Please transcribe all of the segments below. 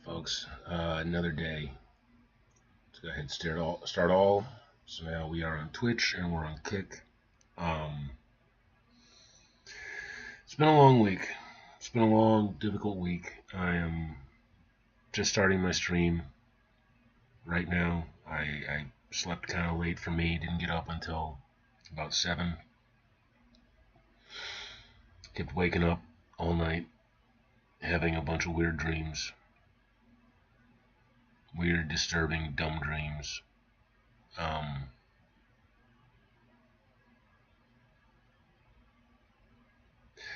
folks. Another day. Let's go ahead and start all. So now we are on Twitch and we're on Kick. Um, it's been a long week. It's been a long, difficult week. I am just starting my stream right now. I slept kind of late for me. Didn't get up until about 7. Kept waking up all night, having a bunch of weird dreams. Weird, disturbing, dumb dreams. Um,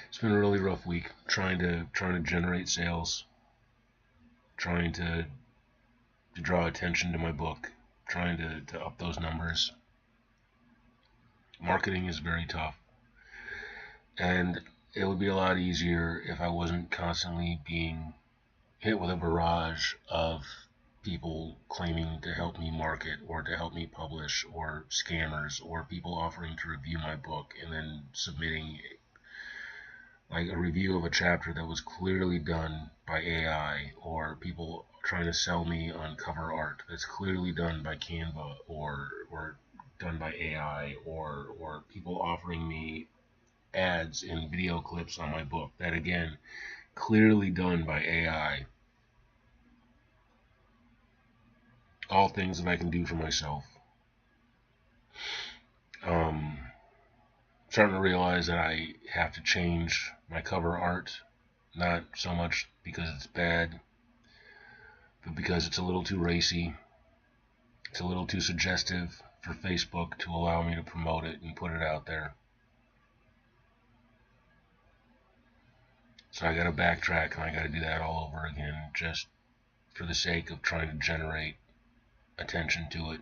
it's been a really rough week trying to generate sales, trying to draw attention to my book, trying to up those numbers. Marketing is very tough, and it would be a lot easier if I wasn't constantly being hit with a barrage of people claiming to help me market or to help me publish, or scammers, or people offering to review my book and then submitting like a review of a chapter that was clearly done by AI, or people trying to sell me on cover art that's clearly done by Canva or done by AI, or people offering me ads and video clips on my book that again clearly done by AI. All things that I can do for myself. Starting to realize that I have to change my cover art, not so much because it's bad, but because it's a little too racy. It's a little too suggestive for Facebook to allow me to promote it and put it out there. So I gotta backtrack and I gotta do that all over again just for the sake of trying to generate attention to it.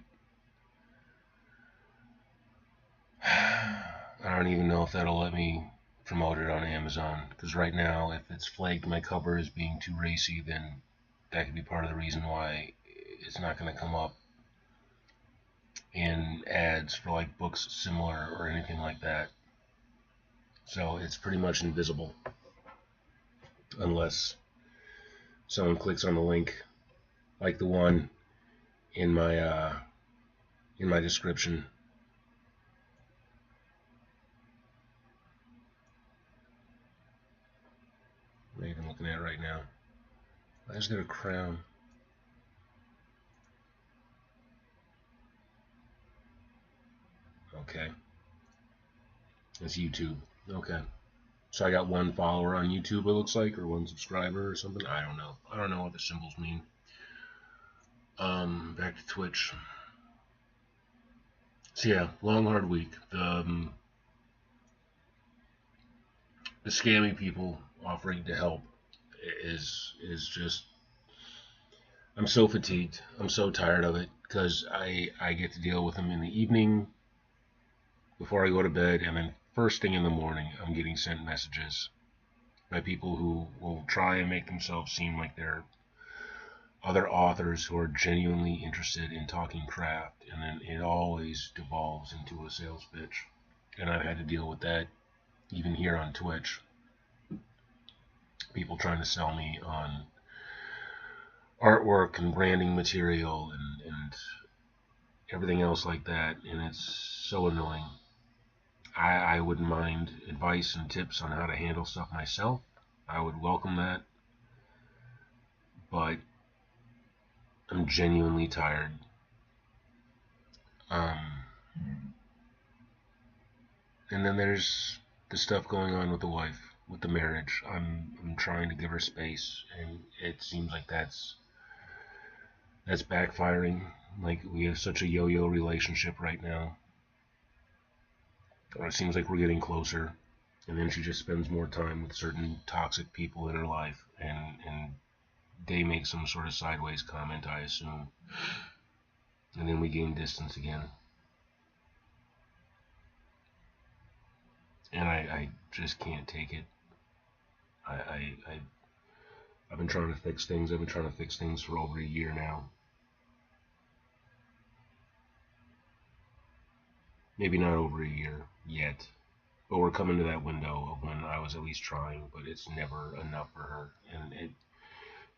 I don't even know if that'll let me promote it on Amazon, because right now if it's flagged my cover as being too racy, then that could be part of the reason why it's not going to come up in ads for like books similar or anything like that. So it's pretty much invisible unless someone clicks on the link like the one in my description. I'm even looking at it right now. I just got a crown. Okay. That's YouTube. Okay. So I got one follower on YouTube, it looks like, or one subscriber or something. I don't know. I don't know what the symbols mean. Back to Twitch. So yeah, long hard week. The scammy people offering to help is just. I'm so fatigued. I'm so tired of it because I get to deal with them in the evening before I go to bed, and then first thing in the morning I'm getting sent messages by people who will try and make themselves seem like they're other authors who are genuinely interested in talking craft, and then it always devolves into a sales pitch. And I've had to deal with that even here on Twitch. People trying to sell me on artwork and branding material and everything else like that, and it's so annoying. I wouldn't mind advice and tips on how to handle stuff myself. I would welcome that, but I'm genuinely tired. And then there's the stuff going on with the wife, with the marriage. I'm trying to give her space, and it seems like that's backfiring. Like we have such a yo-yo relationship right now. Or it seems like we're getting closer, and then she just spends more time with certain toxic people in her life, and they make some sort of sideways comment, I assume, and then we gain distance again. And I just can't take it. I've been trying to fix things. I've been trying to fix things for over a year now. Maybe not over a year yet, but we're coming to that window of when I was at least trying, but it's never enough for her. And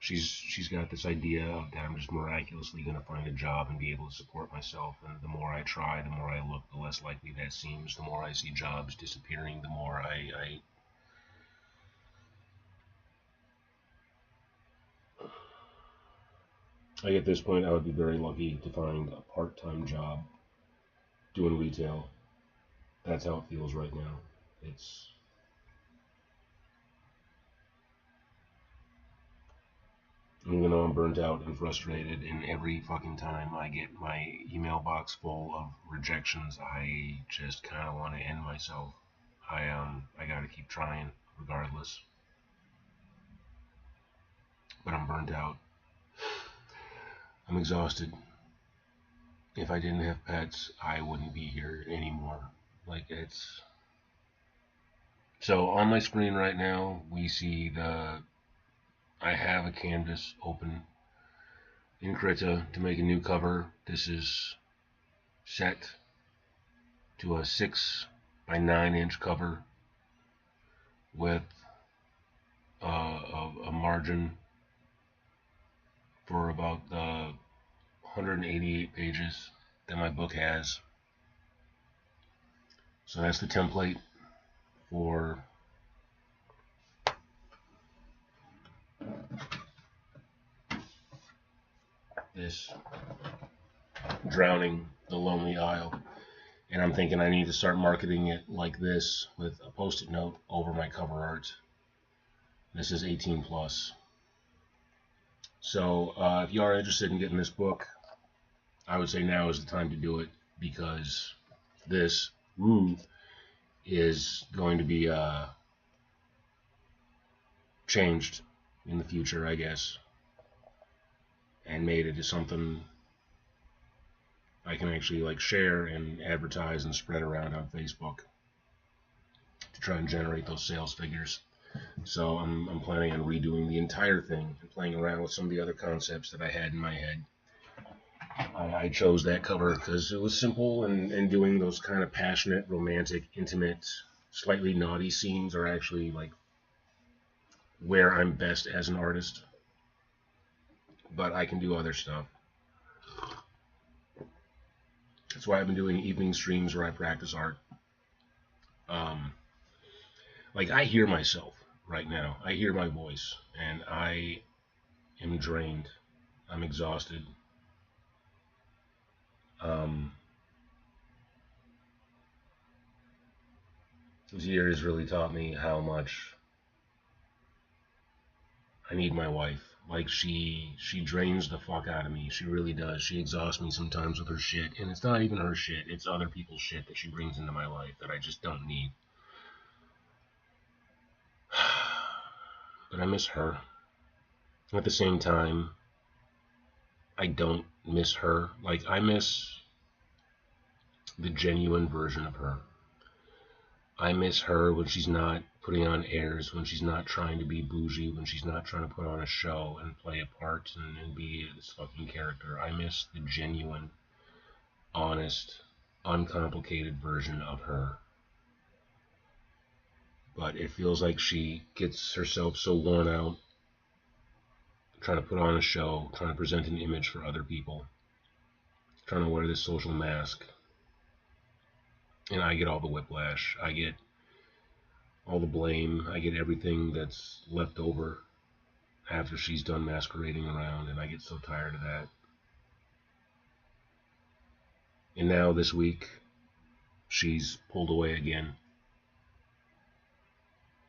she's got this idea of that I'm just miraculously going to find a job and be able to support myself. And the more I try, the more I look, the less likely that seems. The more I see jobs disappearing, the more at this point, I would be very lucky to find a part-time job doing retail. That's how it feels right now. It's Even though I'm burnt out and frustrated, and every fucking time I get my email box full of rejections, I just kind of want to end myself. I gotta keep trying regardless. But I'm burnt out. I'm exhausted. If I didn't have pets, I wouldn't be here anymore. Like, it's so on my screen right now. We see I have a canvas open in Krita to make a new cover. This is set to a 6 by 9 inch cover with a margin for about 188 pages that my book has. So that's the template for this Drowning the Lonely Isle. And I'm thinking I need to start marketing it like this with a post-it note over my cover art. This is 18 plus. So if you are interested in getting this book, I would say now is the time to do it, because this is going to be changed in the future, I guess, and made into something I can actually like share and advertise and spread around on Facebook to try and generate those sales figures. So I'm planning on redoing the entire thing and playing around with some of the other concepts that I had in my head. I chose that cover because it was simple, and doing those kind of passionate, romantic, intimate, slightly naughty scenes are actually like where I'm best as an artist. But I can do other stuff. That's why I've been doing evening streams where I practice art. Like, I hear myself right now. I hear my voice, and I am drained. I'm exhausted. This year has really taught me how much I need my wife. Like, she drains the fuck out of me. She really does. She exhausts me sometimes with her shit, and it's not even her shit. It's other people's shit that she brings into my life that I just don't need. But I miss her. At the same time, I don't miss her. Like, I miss the genuine version of her. I miss her when she's not putting on airs, when she's not trying to be bougie, when she's not trying to put on a show and play a part and be this fucking character. I miss the genuine, honest, uncomplicated version of her. But it feels like she gets herself so worn out trying to put on a show, trying to present an image for other people, trying to wear this social mask. And I get all the whiplash. I get all the blame. I get everything that's left over after she's done masquerading around, and I get so tired of that. And now this week, she's pulled away again.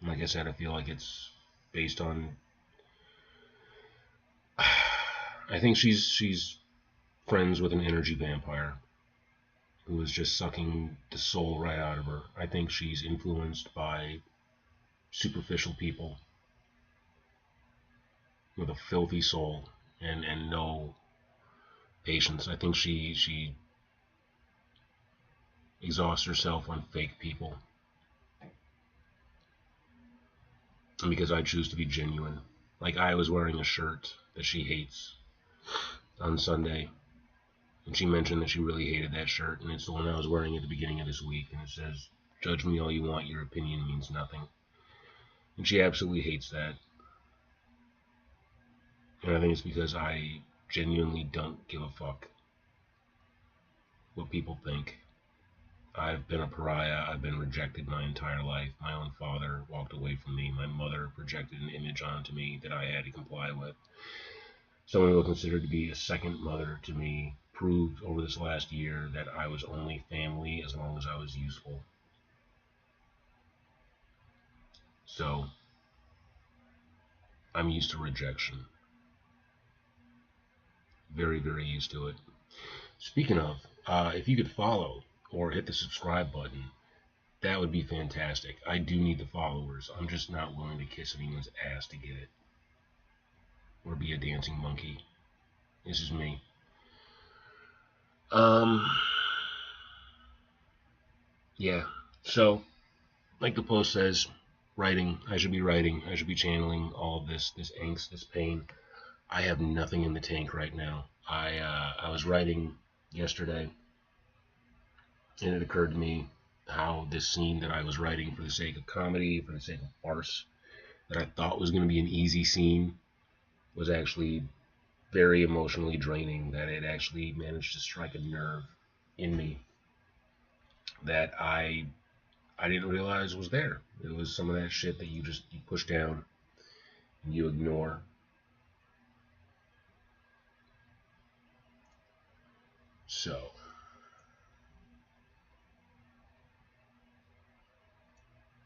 Like I said, I feel like it's based on... I think she's friends with an energy vampire who is just sucking the soul right out of her. I think she's influenced by superficial people with a filthy soul and no patience. I think she exhausts herself on fake people. And because I choose to be genuine. Like, I was wearing a shirt that she hates on Sunday, and she mentioned that she really hated that shirt, and it's the one I was wearing at the beginning of this week, and it says, "Judge me all you want, your opinion means nothing." And she absolutely hates that. think it's because I genuinely don't give a fuck what people think. I've been a pariah. I've been rejected my entire life. My own father walked away from me. My mother projected an image onto me that I had to comply with. Someone who I considered to be a second mother to me proved over this last year that I was only family as long as I was useful. So, I'm used to rejection. Very, very used to it. Speaking of, if you could follow or hit the subscribe button, that would be fantastic. I do need the followers. I'm just not willing to kiss anyone's ass to get it. Or be a dancing monkey. This is me. Yeah. So, like the post says, writing. I should be writing. I should be channeling all of this angst, this pain. I have nothing in the tank right now. I was writing yesterday, and it occurred to me how this scene that I was writing for the sake of comedy, for the sake of farce, that I thought was going to be an easy scene, was actually very emotionally draining. That it actually managed to strike a nerve in me that I didn't realize was there. It was some of that shit that you push down and you ignore. So,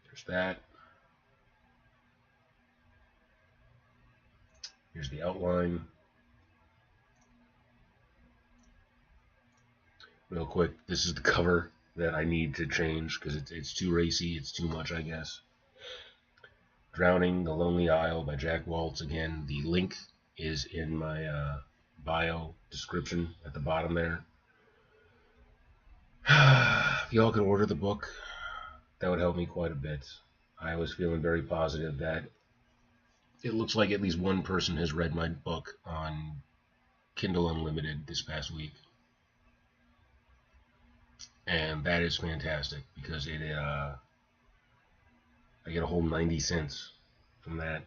there's that. Here's the outline. Real quick, this is the cover that I need to change because it's too racy. It's too much, I guess. Drowning the Lonely Isle by Jack Waltz. Again, the link is in my bio description at the bottom there. If y'all could order the book, that would help me quite a bit. I was feeling very positive that it looks like at least one person has read my book on Kindle Unlimited this past week. And that is fantastic because I get a whole 90 cents from that,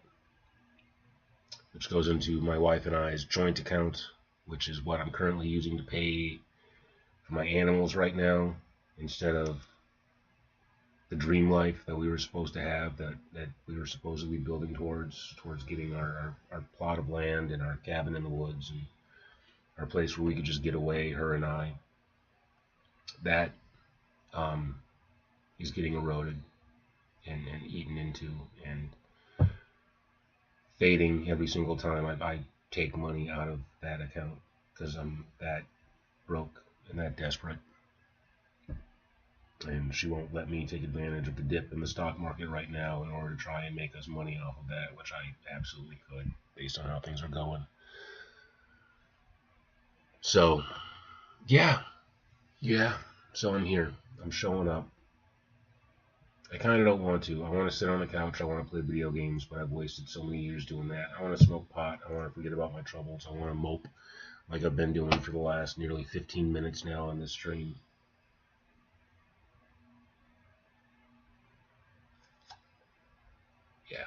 which goes into my wife and I's joint account, which is what I'm currently using to pay for my animals right now, instead of the dream life that we were supposed to have, that we were supposedly building towards getting our plot of land and our cabin in the woods and our place where we could just get away, her and I. That is getting eroded and eaten into and fading every single time I take money out of that account because I'm that broke and that desperate. And she won't let me take advantage of the dip in the stock market right now in order to try and make us money off of that, which I absolutely could based on how things are going. So, yeah. So I'm here. I'm showing up. I kind of don't want to. I want to sit on the couch. I want to play video games, but I've wasted so many years doing that. I want to smoke pot. I want to forget about my troubles. I want to mope like I've been doing for the last nearly 15 minutes now on this stream. Yeah.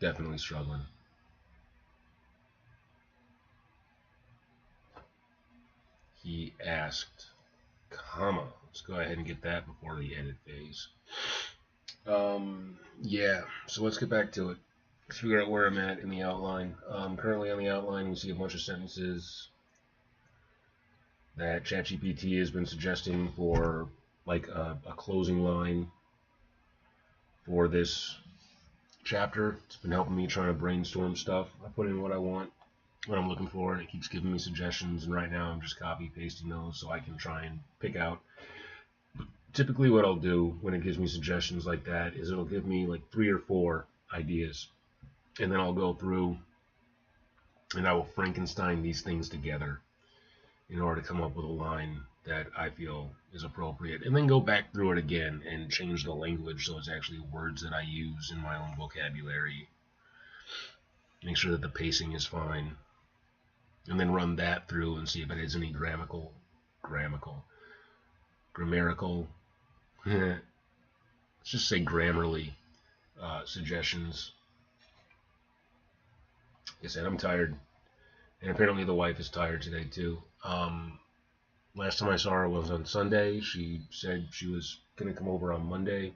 Definitely struggling. He asked, comma. Let's go ahead and get that before the edit phase. Yeah, so let's get back to it. Let's figure out where I'm at in the outline. Currently on the outline, we see a bunch of sentences that ChatGPT has been suggesting for like a closing line for this chapter. It's been helping me trying to brainstorm stuff. I put in what I want, what I'm looking for, and it keeps giving me suggestions, and right now I'm just copy pasting those so I can try and pick out. Typically what I'll do when it gives me suggestions like that is it'll give me like 3 or 4 ideas, and then I'll go through and I will Frankenstein these things together in order to come up with a line that I feel is appropriate, and then go back through it again and change the language so it's actually words that I use in my own vocabulary. Make sure that the pacing is fine, and then run that through and see if it has any grammatical, let's just say grammarly suggestions I said, I'm tired. And apparently the wife is tired today too. Last time I saw her was on Sunday. She said she was going to come over on Monday,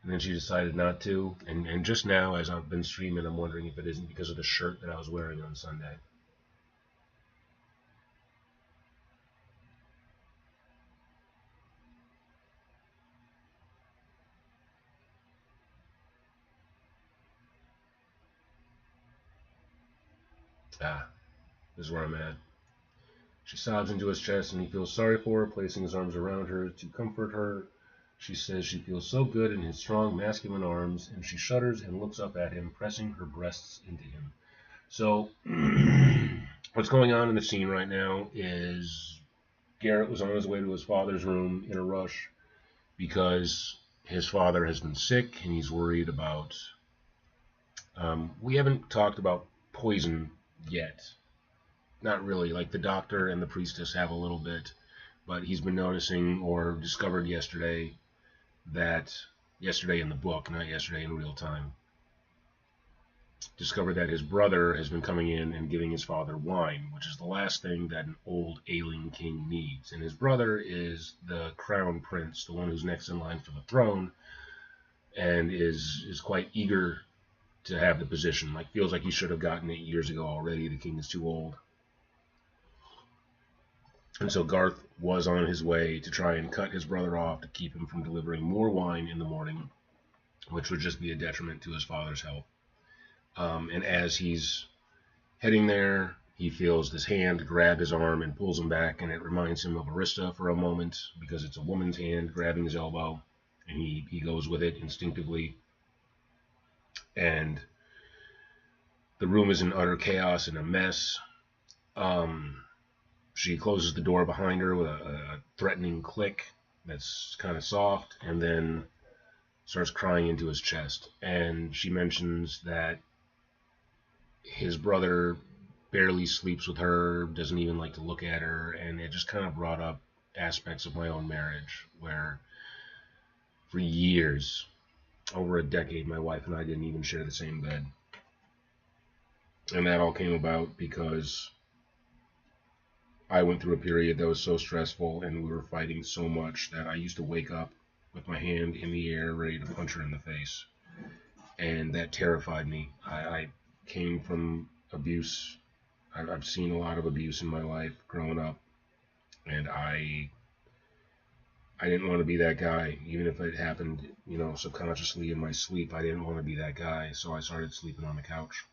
and then she decided not to. And just now, as I've been streaming, I'm wondering if it isn't because of the shirt that I was wearing on Sunday. Ah, this is where I'm at. She sobs into his chest, and he feels sorry for her, placing his arms around her to comfort her. She says she feels so good in his strong, masculine arms, and she shudders and looks up at him, pressing her breasts into him. So, what's going on in the scene right now is Garrett was on his way to his father's room in a rush because his father has been sick and he's worried about. We haven't talked about poison yet. Not really. Like the doctor and the priestess have a little bit, but he's been noticing or discovered yesterday in the book, not yesterday in real time, discovered that his brother has been coming in and giving his father wine, which is the last thing that an old ailing king needs. And his brother is the crown prince, the one who's next in line for the throne, and is quite eager to have the position. Like feels like he should have gotten it years ago already. The king is too old. And so Garth was on his way to try and cut his brother off to keep him from delivering more wine in the morning, which would just be a detriment to his father's health. And as he's heading there, he feels this hand grab his arm and pulls him back, and it reminds him of Arista for a moment because it's a woman's hand grabbing his elbow, and he goes with it instinctively. And the room is in utter chaos and a mess. She closes the door behind her with a threatening click that's kind of soft, and then starts crying into his chest. And she mentions that his brother barely sleeps with her, doesn't even like to look at her, and it just kind of brought up aspects of my own marriage where for years, over a decade, my wife and I didn't even share the same bed. And that all came about because I went through a period that was so stressful and we were fighting so much that I used to wake up with my hand in the air ready to punch her in the face. And that terrified me. I came from abuse. I've seen a lot of abuse in my life growing up, and I didn't want to be that guy. Even if it happened, subconsciously in my sleep, I didn't want to be that guy. So I started sleeping on the couch.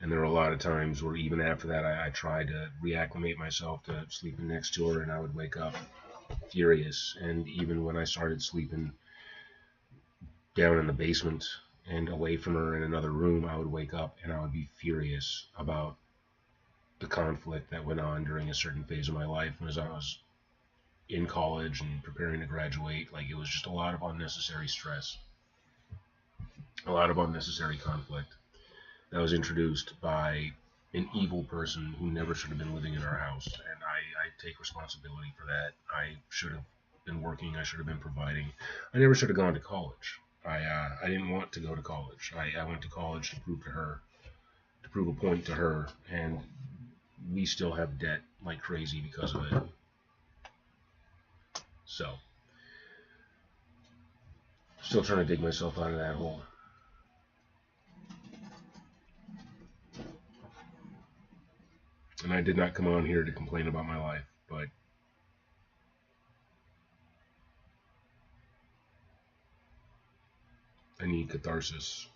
And there were a lot of times where even after that, I tried to reacclimate myself to sleeping next to her, and I would wake up furious. And even when I started sleeping down in the basement and away from her in another room, I would wake up and I would be furious about the conflict that went on during a certain phase of my life. As I was in college and preparing to graduate, like it was just a lot of unnecessary stress, a lot of unnecessary conflict that was introduced by an evil person who never should have been living in our house. And I take responsibility for that. I should have been working. I should have been providing. I never should have gone to college. I didn't want to go to college. I went to college to prove a point to her, and we still have debt like crazy because of it. So, still trying to dig myself out of that hole. And I did not come on here to complain about my life, but I need catharsis.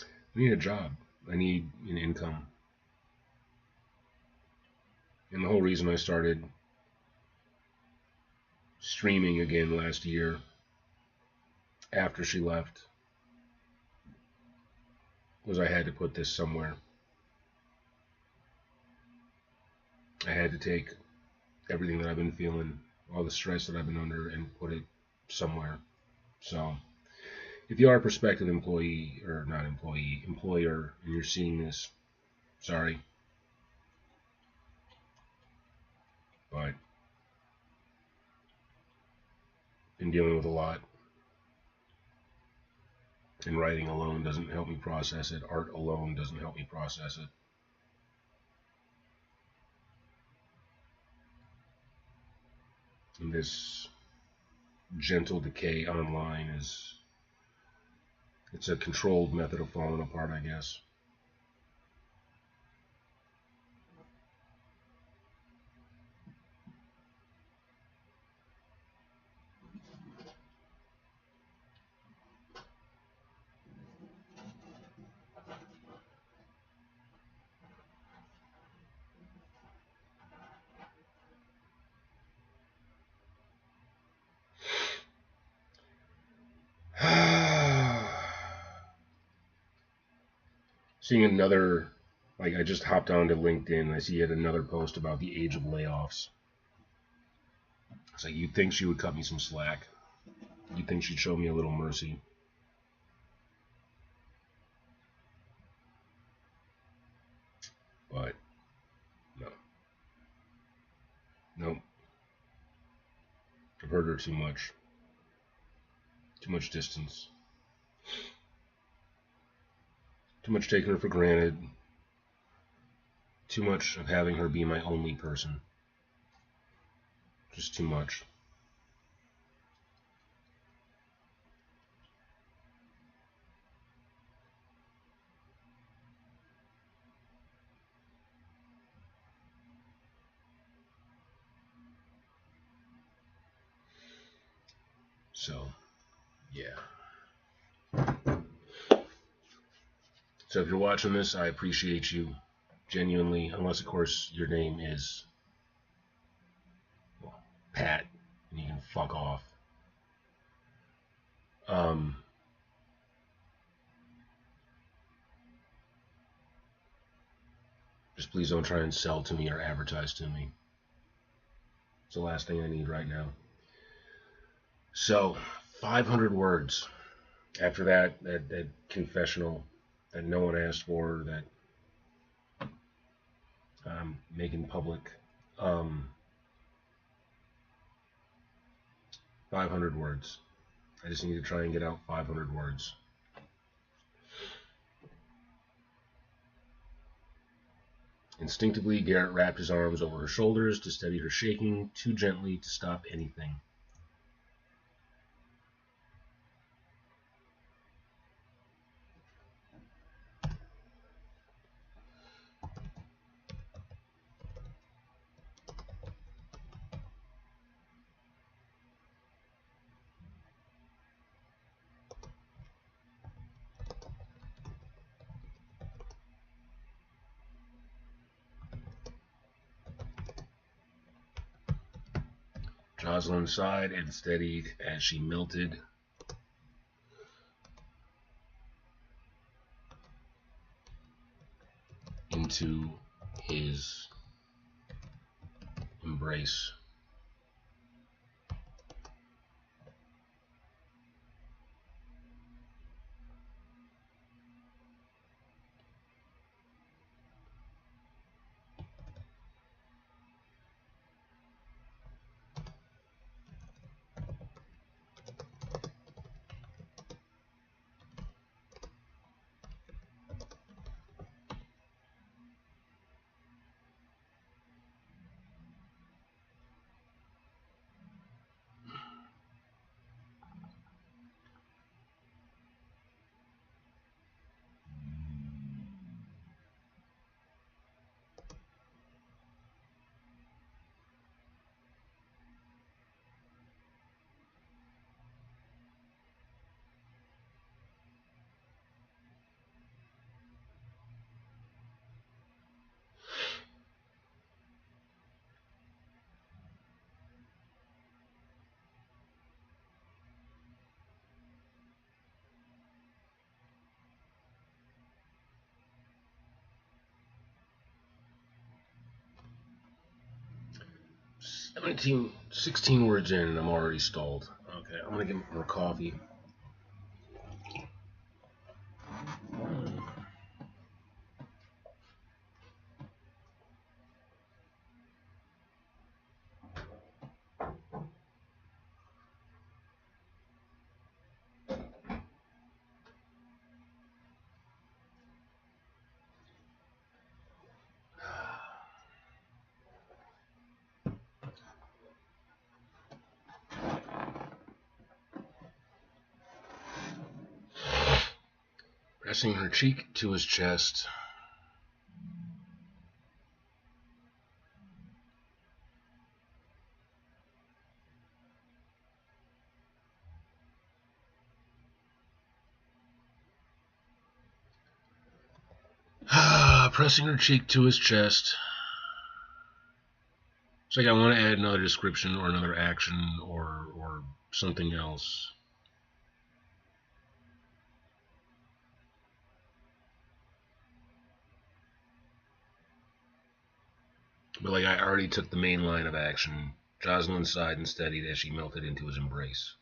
I need a job. I need an income. And the whole reason I started streaming again last year after she left was I had to put this somewhere. I had to take everything that I've been feeling, all the stress that I've been under, and put it somewhere. So, if you are a prospective employee, or not employee, employer, and you're seeing this, sorry. But, been dealing with a lot. And writing alone doesn't help me process it. Art alone doesn't help me process it. And this gentle decay online it's a controlled method of falling apart, I guess. Seeing another, like I just hopped onto LinkedIn and I see yet another post about the age of layoffs. It's like, you'd think she would cut me some slack. You'd think she'd show me a little mercy. But, no. Nope. I've heard her too much. Too much distance. Too much taking her for granted. Too much of having her be my only person. Just too much. So, yeah. So if you're watching this, I appreciate you genuinely, unless of course your name is, well, Pat, and you can fuck off. Just please don't try and sell to me or advertise to me. It's the last thing I need right now. So, 500 words. After that confessional that no one asked for, that I'm making public. 500 words. I just need to try and get out 500 words. Instinctively, Garrett wrapped his arms over her shoulders to steady her shaking too gently to stop anything. Jocelyn sighed and steadied as she melted into his embrace. Seventeen, 16 words in and I'm already stalled. Okay, I'm gonna get more coffee. Pressing her cheek to his chest. Pressing her cheek to his chest. It's like I want to add another description or another action or something else. But like I already took the main line of action. Jocelyn sighed and steadied as she melted into his embrace.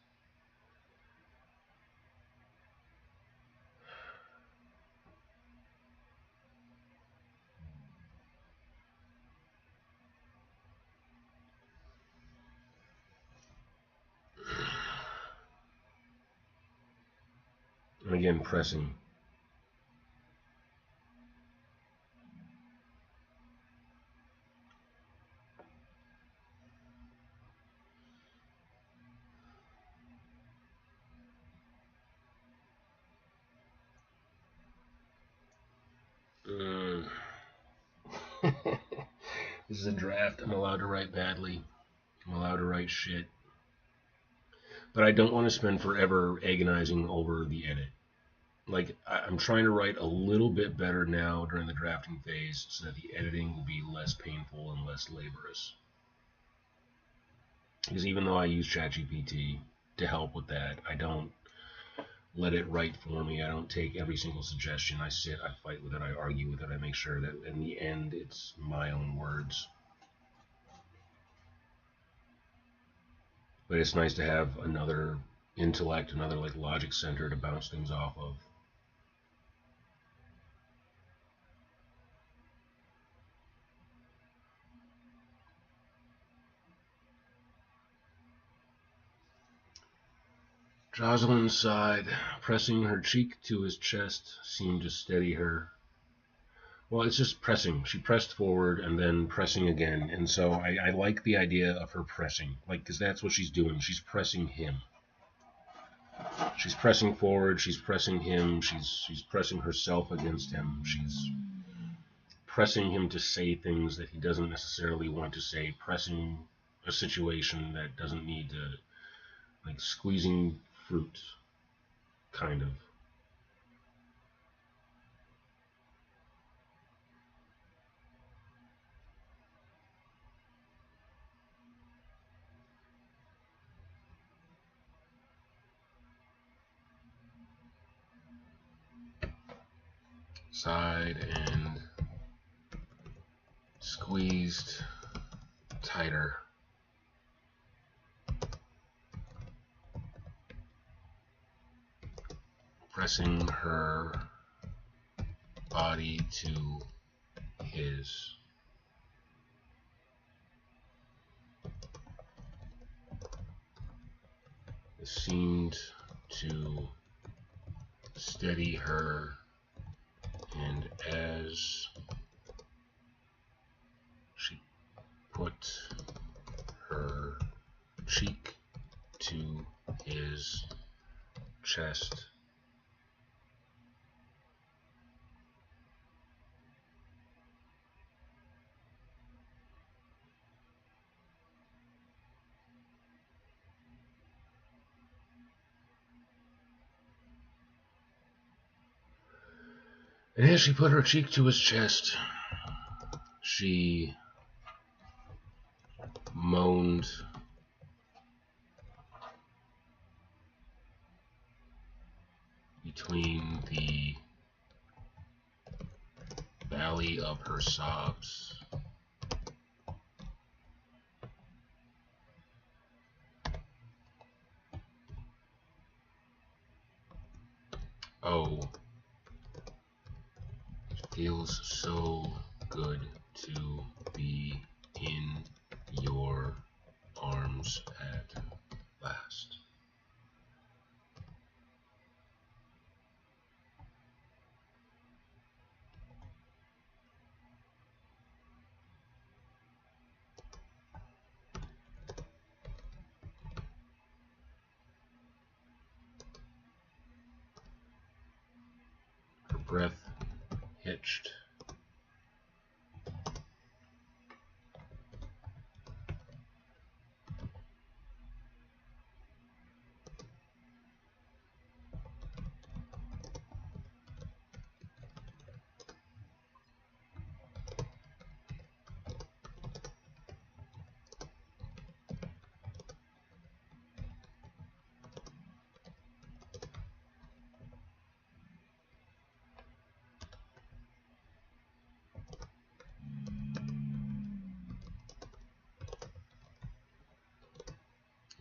And again, pressing. This is a draft. I'm allowed to write badly. I'm allowed to write shit. But I don't want to spend forever agonizing over the edit. Like, I'm trying to write a little bit better now during the drafting phase so that the editing will be less painful and less laborious. Because even though I use ChatGPT to help with that, I don't let it write for me. I don't take every single suggestion. I sit, I fight with it, I argue with it, I make sure that in the end it's my own words. But it's nice to have another intellect, another like logic center to bounce things off of. Jocelyn sighed. Pressing her cheek to his chest seemed to steady her. Well, it's just pressing. She pressed forward and then pressing again. And so I like the idea of her pressing. Like, because that's what she's doing. She's pressing him. She's pressing forward. She's pressing him. She's pressing herself against him. She's pressing him to say things that he doesn't necessarily want to say. Pressing a situation that doesn't need to, like squeezing fruit, kind of. Sighed and squeezed tighter. Pressing her body to his. It seemed to steady her, and as she put her cheek to his chest, and as she put her cheek to his chest, she moaned between the valley of her sobs. Oh, it feels so good to be in your arms at last. breath hitched.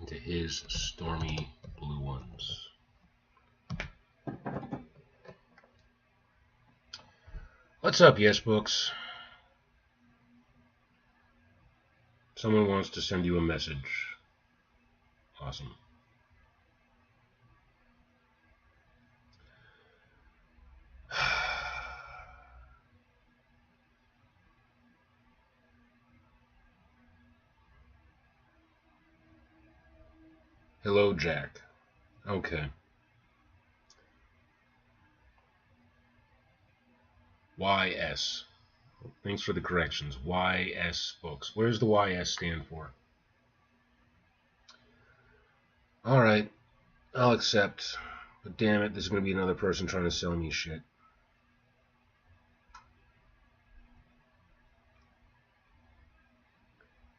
Into his stormy blue ones. What's up, Yes Books? Someone wants to send you a message. Awesome. Hello, Jack. Okay. YS. Thanks for the corrections. YS Books. Where's the YS stand for? Alright. I'll accept. But damn it, there's going to be another person trying to sell me shit.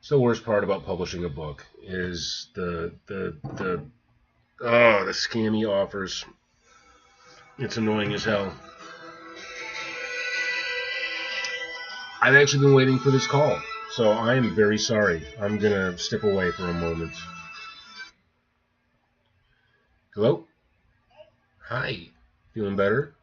So the worst part about publishing a book is the scammy offers. It's annoying as hell. I've actually been waiting for this call, so I am very sorry. I'm gonna step away for a moment. Hello? Hi. Feeling better?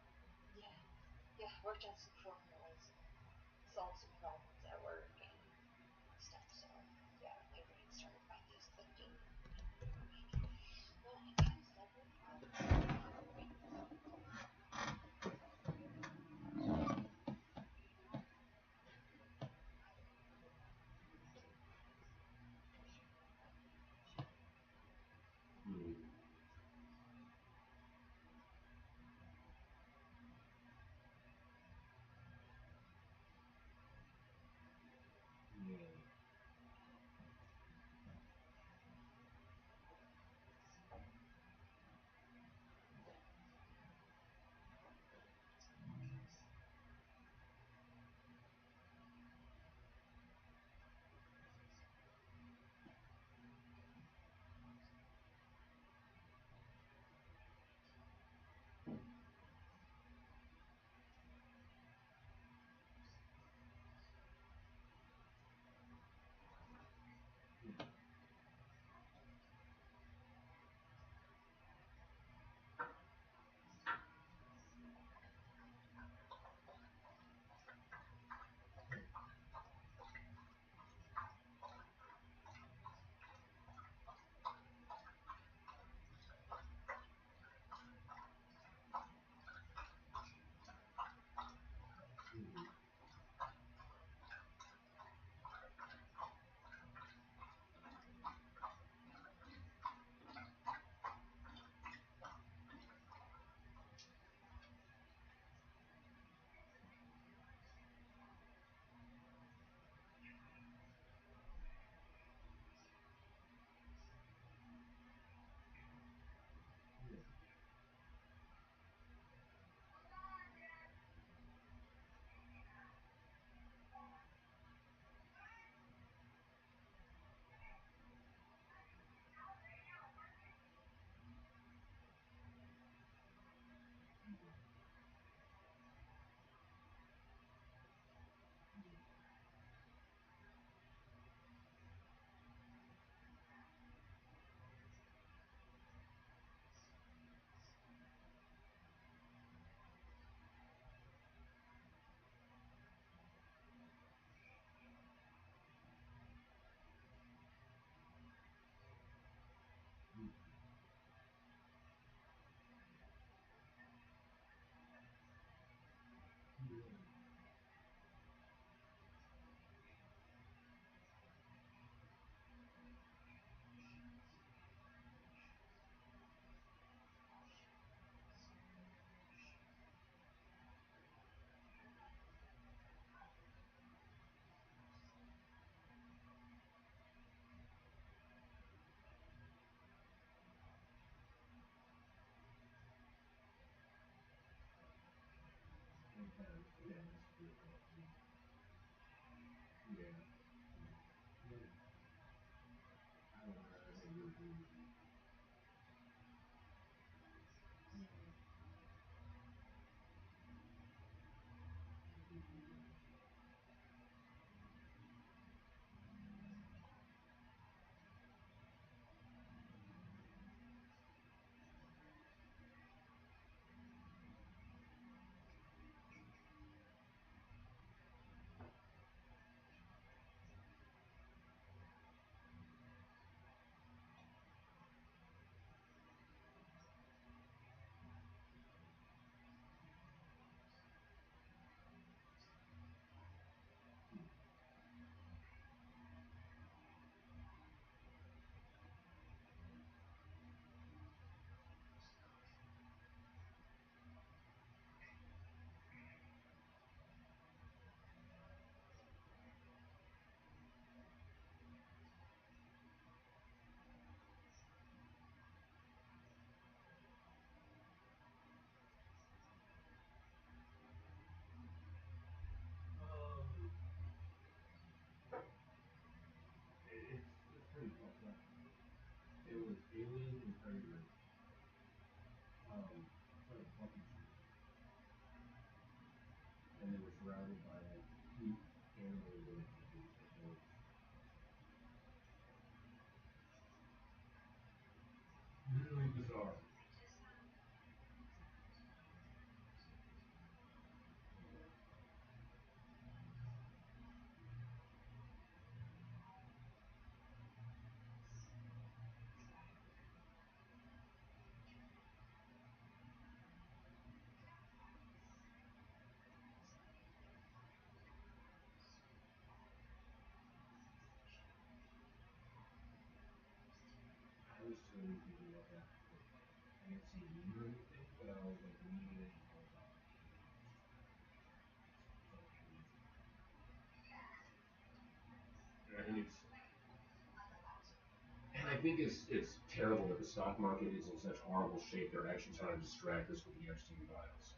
And I think it's terrible that the stock market is in such horrible shape. They're actually trying to distract us with the Epstein files.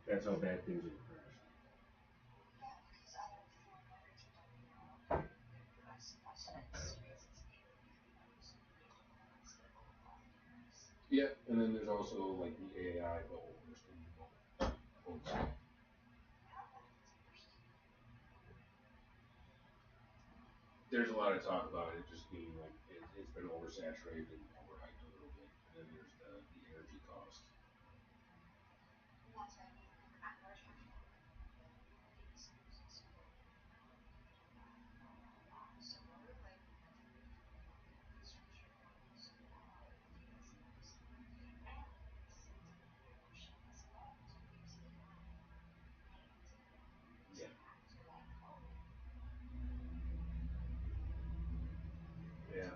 That's how bad things have crashed. Yeah, and then there's also like the AI bubble bursting. There's a lot of talk about it just being like it's been oversaturated and overhyped a little bit. And then there's the energy cost. Yeah, yeah.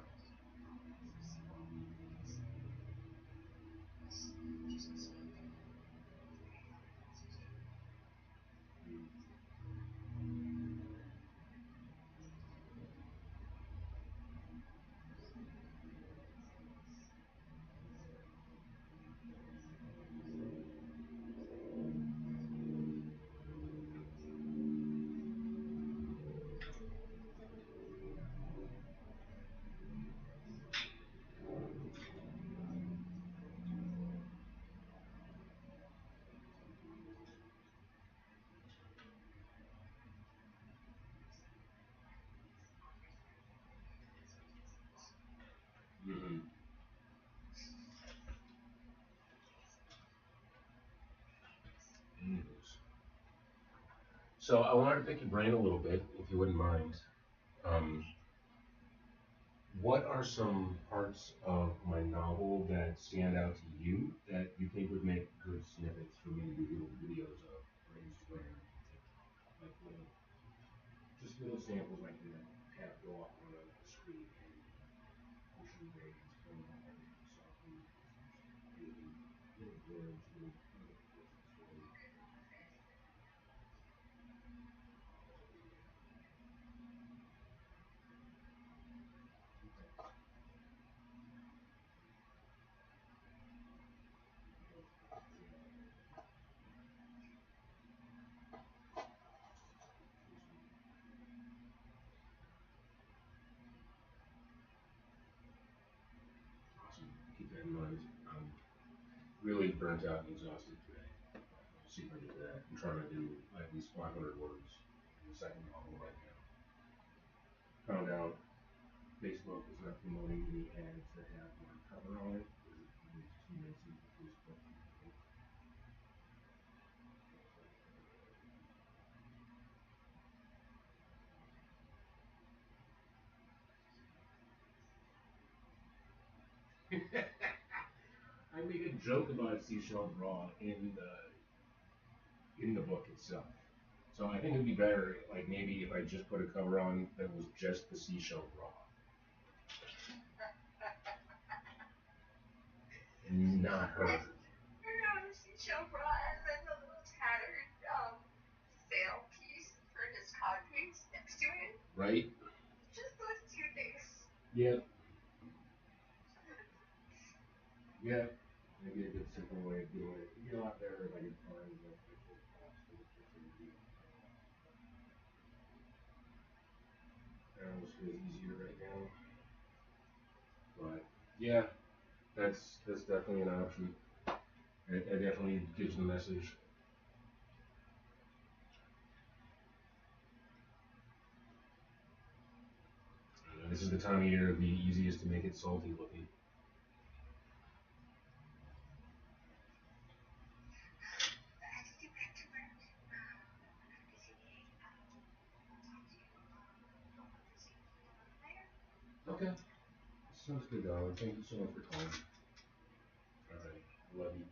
Mm-hmm. So I wanted to pick your brain a little bit, if you wouldn't mind. Um, what are some parts of my novel that stand out to you that you think would make good snippets for me to do little videos of for Instagram and TikTok? Like just little samples I can have go up on a screen and push and grades, fill in all the soft anything, little words, little bits of story. I'm really burnt out and exhausted today. I'll see if I get to that. I'm trying to do at least 500 words in the second novel right now. Found out Facebook is not promoting any ads that have my cover on it. It's too messy for Facebook. I make a joke about seashell bra in the book itself. So I think it'd be better, like maybe if I just put a cover on that was just the seashell bra, and not her. Seashell bra and then the little tattered sail piece for his codpiece next to it. Right. Just those two things. Yep. Yep. Maybe a good simple way of doing it. It'd be a lot better if I could find the actual props for the picture to be. That almost feels easier right now. But yeah, that's definitely an option. It definitely gives the message. This is the time of year it'd be easiest to make it salty looking. Okay. Sounds good, darling. Thank you so much for calling. All right. I love you.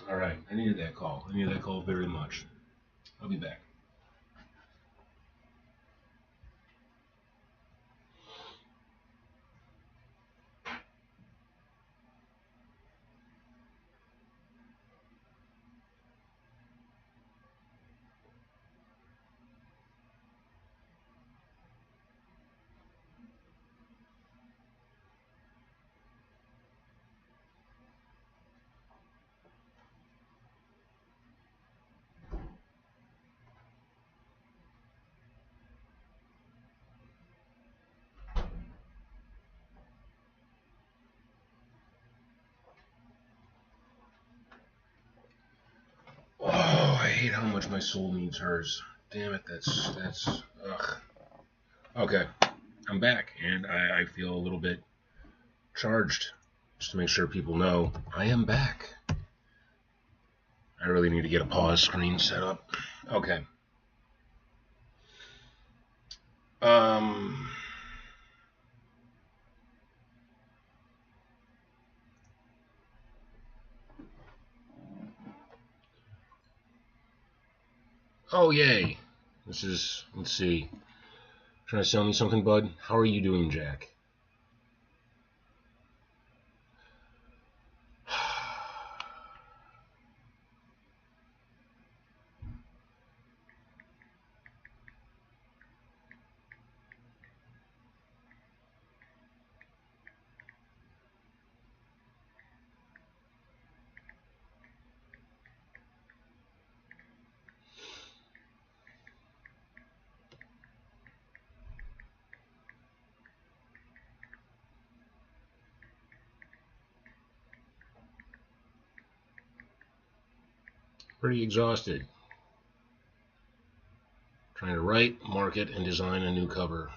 All right. I needed that call. I needed that call very much. I'll be back. Oh, I hate how much my soul needs hers. Damn it, that's ugh. Okay, I'm back, and I feel a little bit charged. Just to make sure people know, I am back. I really need to get a pause screen set up. Okay. Um. Oh, yay. This is, let's see. Trying to sell me something, bud? How are you doing, Jack? Pretty exhausted. Trying to write, market, and design a new cover.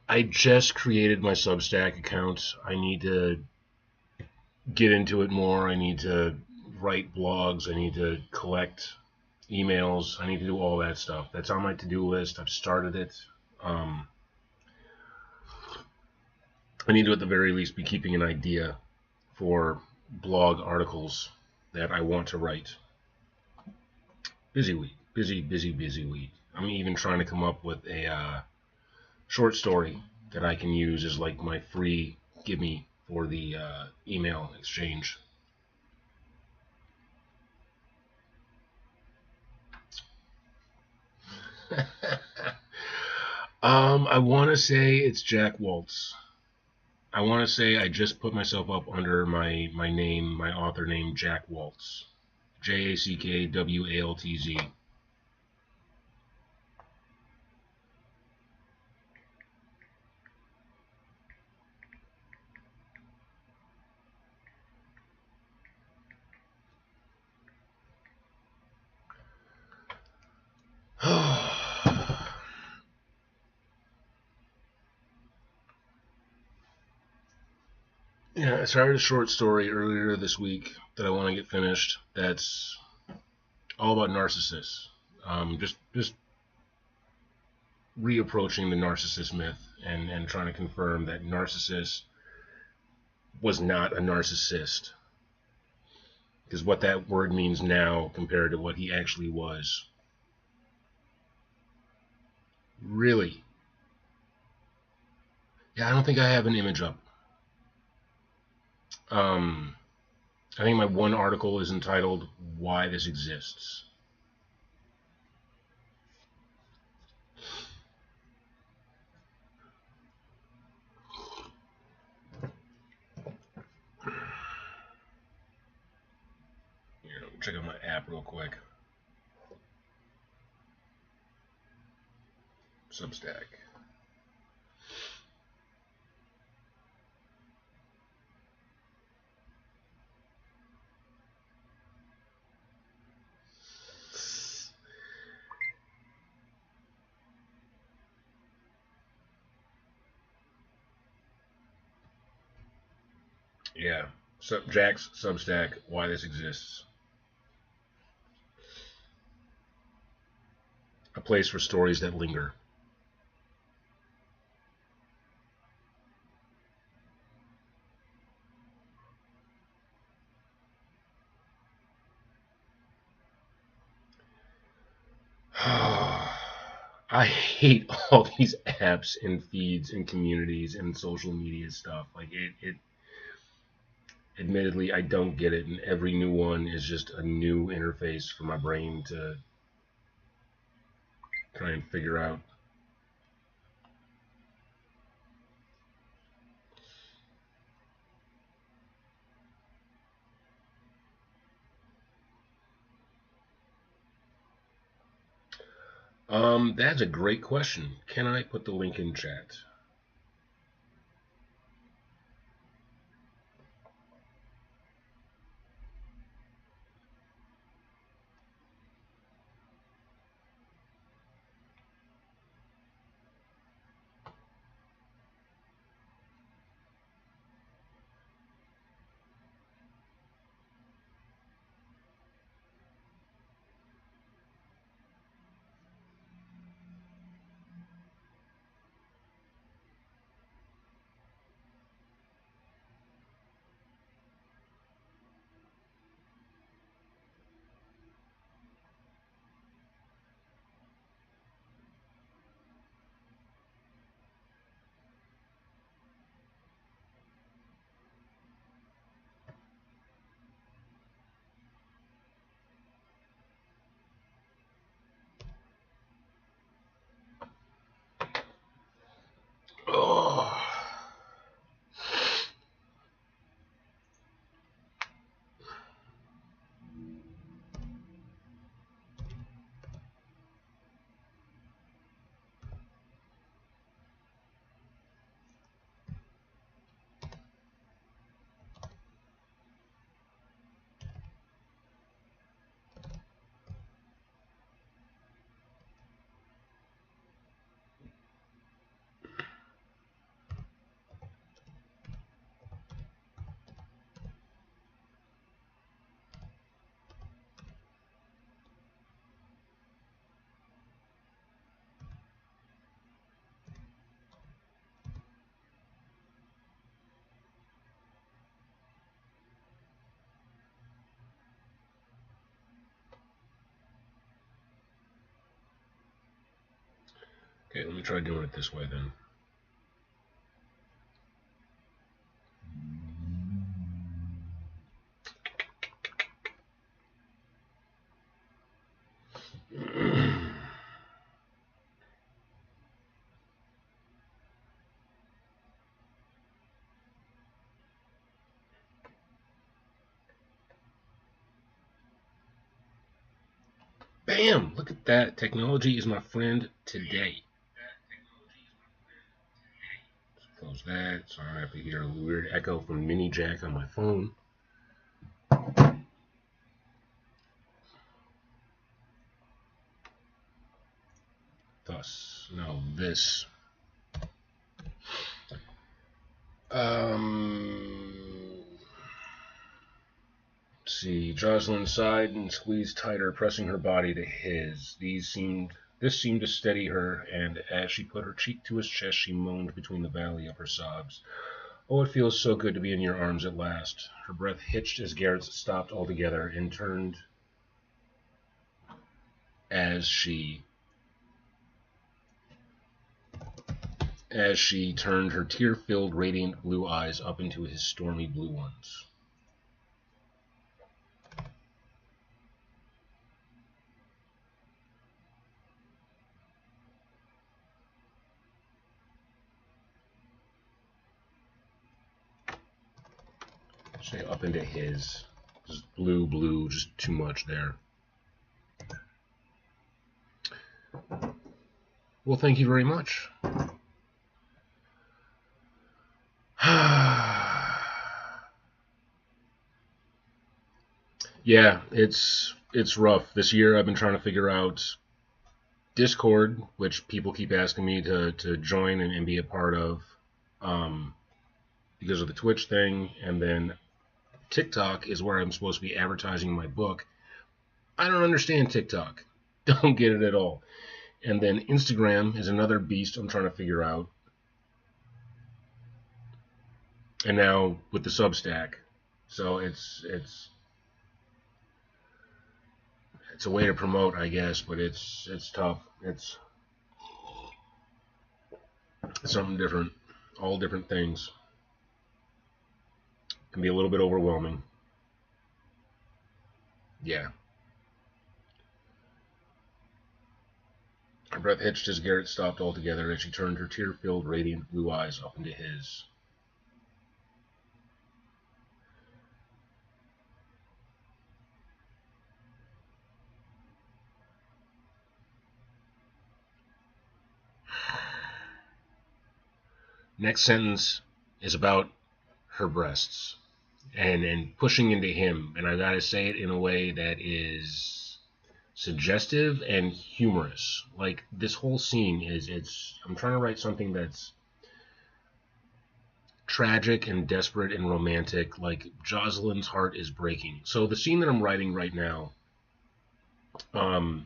I just created my Substack account. I need to get into it more. I need to write blogs. I need to collect emails. I need to do all that stuff. That's on my to-do list. I've started it. Um, I need to, at the very least, be keeping an idea for blog articles that I want to write. Busy week. Busy week. I'm even trying to come up with a short story that I can use as like my free gimme for the email exchange. I want to say it's Jack Waltz. I want to say I just put myself up under my name, my author name, Jack Waltz. JACKWALTZ. Yeah, I started a short story earlier this week that I want to get finished. That's all about narcissists. Just reapproaching the narcissist myth and trying to confirm that narcissist was not a narcissist. Because what that word means now compared to what he actually was. Really? Yeah, I don't think I have an image up. I think my one article is entitled "Why This Exists." Check out my app real quick. Substack. Yeah. Jack's Substack, Why This Exists. A place for stories that linger. I hate all these apps and feeds and communities and social media stuff. Like it admittedly, I don't get it, and every new one is just a new interface for my brain to try and figure out. That's a great question. Can I put the link in chat? Okay, let me try doing it this way then. Bam! Look at that. Technology is my friend today. Close that. Sorry, I have to hear a weird echo from Mini Jack on my phone. Thus, no, this. Let's see. Jocelyn sighed and squeezed tighter, pressing her body to his. This seemed to steady her, and as she put her cheek to his chest, she moaned between the valley of her sobs. Oh, it feels so good to be in your arms at last. Her breath hitched as Garrett's stopped altogether and turned as she turned her tear-filled, radiant blue eyes up into his stormy blue ones. Say up into his. Just blue, just too much there. Well, thank you very much. Yeah, it's rough. This year I've been trying to figure out Discord, which people keep asking me to join and be a part of because of the Twitch thing, and then TikTok is where I'm supposed to be advertising my book. I don't understand TikTok. Don't get it at all. And then Instagram is another beast I'm trying to figure out. And now with the Substack. So it's a way to promote, I guess, but it's tough. It's something different. All different things. Can be a little bit overwhelming. Yeah. Her breath hitched as Garrett stopped altogether as she turned her tear-filled, radiant blue eyes up into his. Next sentence is about her breasts and pushing into him, and I gotta say it in a way that is suggestive and humorous. Like this whole scene I'm trying to write something that's tragic and desperate and romantic. Like Jocelyn's heart is breaking. So the scene that I'm writing right now, in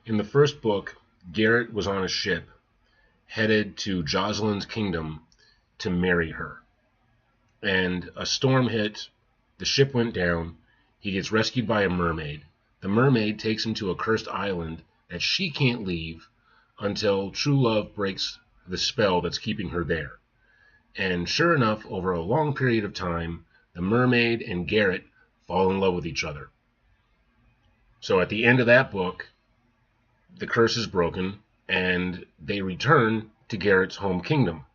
the first book, Garrett was on a ship headed to Jocelyn's kingdom to marry her. And a storm hit, the ship went down, he gets rescued by a mermaid. The mermaid takes him to a cursed island that she can't leave until true love breaks the spell that's keeping her there. And sure enough, over a long period of time, the mermaid and Garrett fall in love with each other. So at the end of that book, the curse is broken, and they return to Garrett's home kingdom.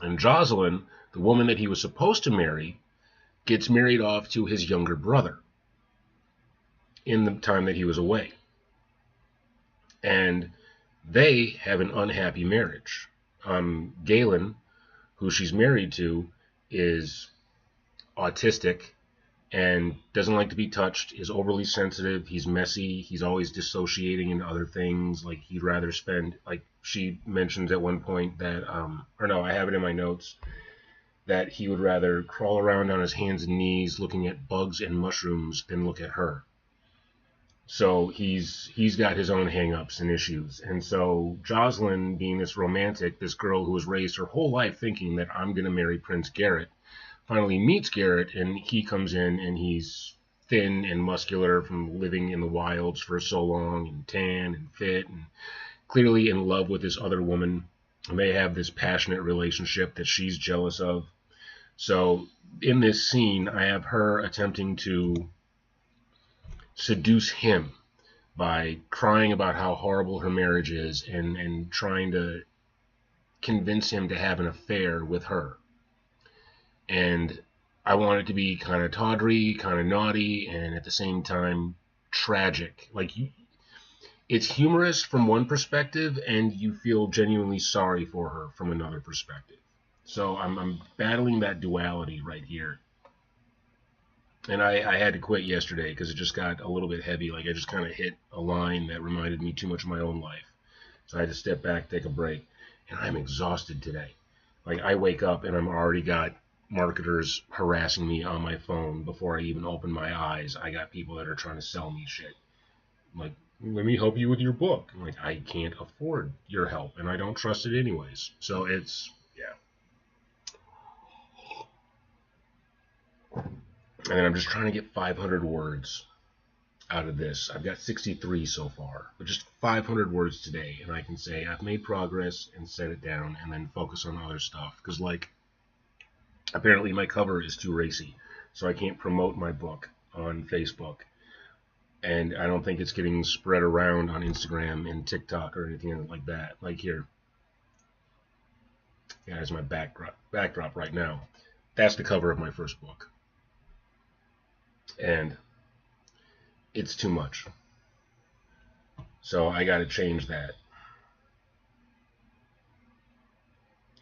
And Jocelyn, the woman that he was supposed to marry, gets married off to his younger brother in the time that he was away. And they have an unhappy marriage. Galen, who she's married to, is autistic and doesn't like to be touched, is overly sensitive, he's messy, he's always dissociating into other things. Like he'd rather spend, like she mentions at one point that, or no, I have it in my notes, that he would rather crawl around on his hands and knees looking at bugs and mushrooms than look at her. So he's got his own hang-ups and issues. And so Jocelyn, being this romantic, this girl who was raised her whole life thinking that I'm going to marry Prince Garrett, finally meets Garrett, and he comes in and he's thin and muscular from living in the wilds for so long, and tan and fit, and clearly in love with this other woman, and they have this passionate relationship that she's jealous of. So in this scene, I have her attempting to seduce him by crying about how horrible her marriage is and trying to convince him to have an affair with her. And I want it to be kind of tawdry, kind of naughty, and at the same time tragic. Like, it's humorous from one perspective, and you feel genuinely sorry for her from another perspective. So I'm battling that duality right here. And I had to quit yesterday because it just got a little bit heavy. Like, I just kind of hit a line that reminded me too much of my own life. So I had to step back, take a break. And I'm exhausted today. Like, I wake up and I'm already got marketers harassing me on my phone before I even open my eyes. I got people that are trying to sell me shit. I'm like, let me help you with your book. I'm like, I can't afford your help, and I don't trust it anyways. So it's, yeah. And then I'm just trying to get 500 words out of this. I've got 63 so far, but just 500 words today, and I can say I've made progress and set it down and then focus on other stuff. Because, like, apparently my cover is too racy, so I can't promote my book on Facebook. And I don't think it's getting spread around on Instagram and TikTok or anything like that. Like, here. Yeah, there's my backdrop right now. That's the cover of my first book. And it's too much. So I got to change that.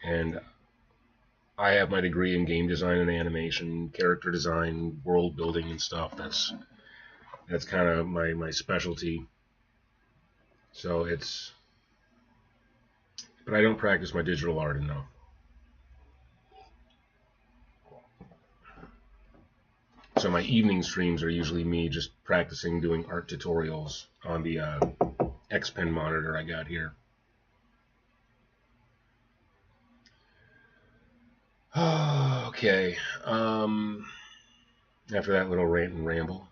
And I have my degree in game design and animation, character design, world building and stuff. That's kind of my specialty. So it's, but I don't practice my digital art enough. So my evening streams are usually me just practicing doing art tutorials on the X Pen monitor I got here. Okay. After that little rant and ramble,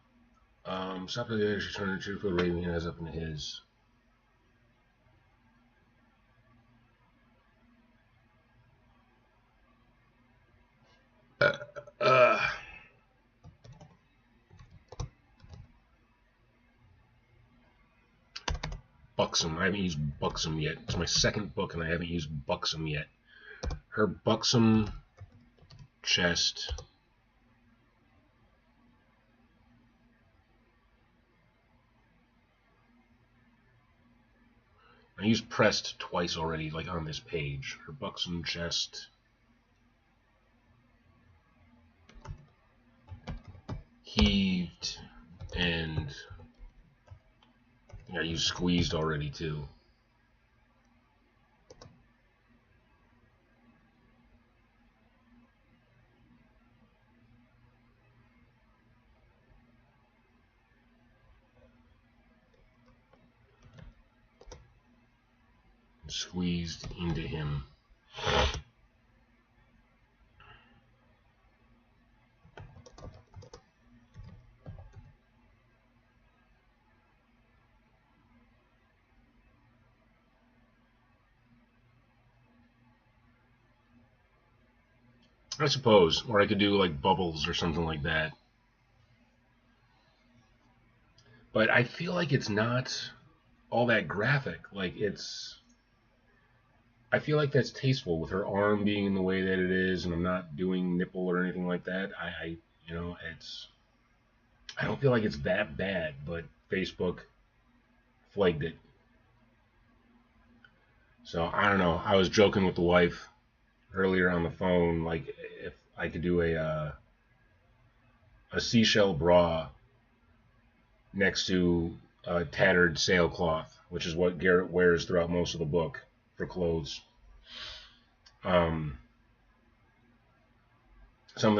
stop the other she turned to put Raven has up in his. Buxom. I haven't used Buxom yet. It's my second book, and I haven't used Buxom yet. Her buxom chest. I used pressed twice already, like on this page. Her buxom chest. Heaved and I used squeezed already too. Squeezed into him. I suppose, or I could do like bubbles or something like that. But I feel like it's not all that graphic. Like, it's, I feel like that's tasteful with her arm being in the way that it is, and I'm not doing nipple or anything like that. You know, it's, I don't feel like it's that bad, but Facebook flagged it. So I don't know. I was joking with the wife earlier on the phone, like if I could do a seashell bra next to a tattered sailcloth, which is what Garrett wears throughout most of the book for clothes. Something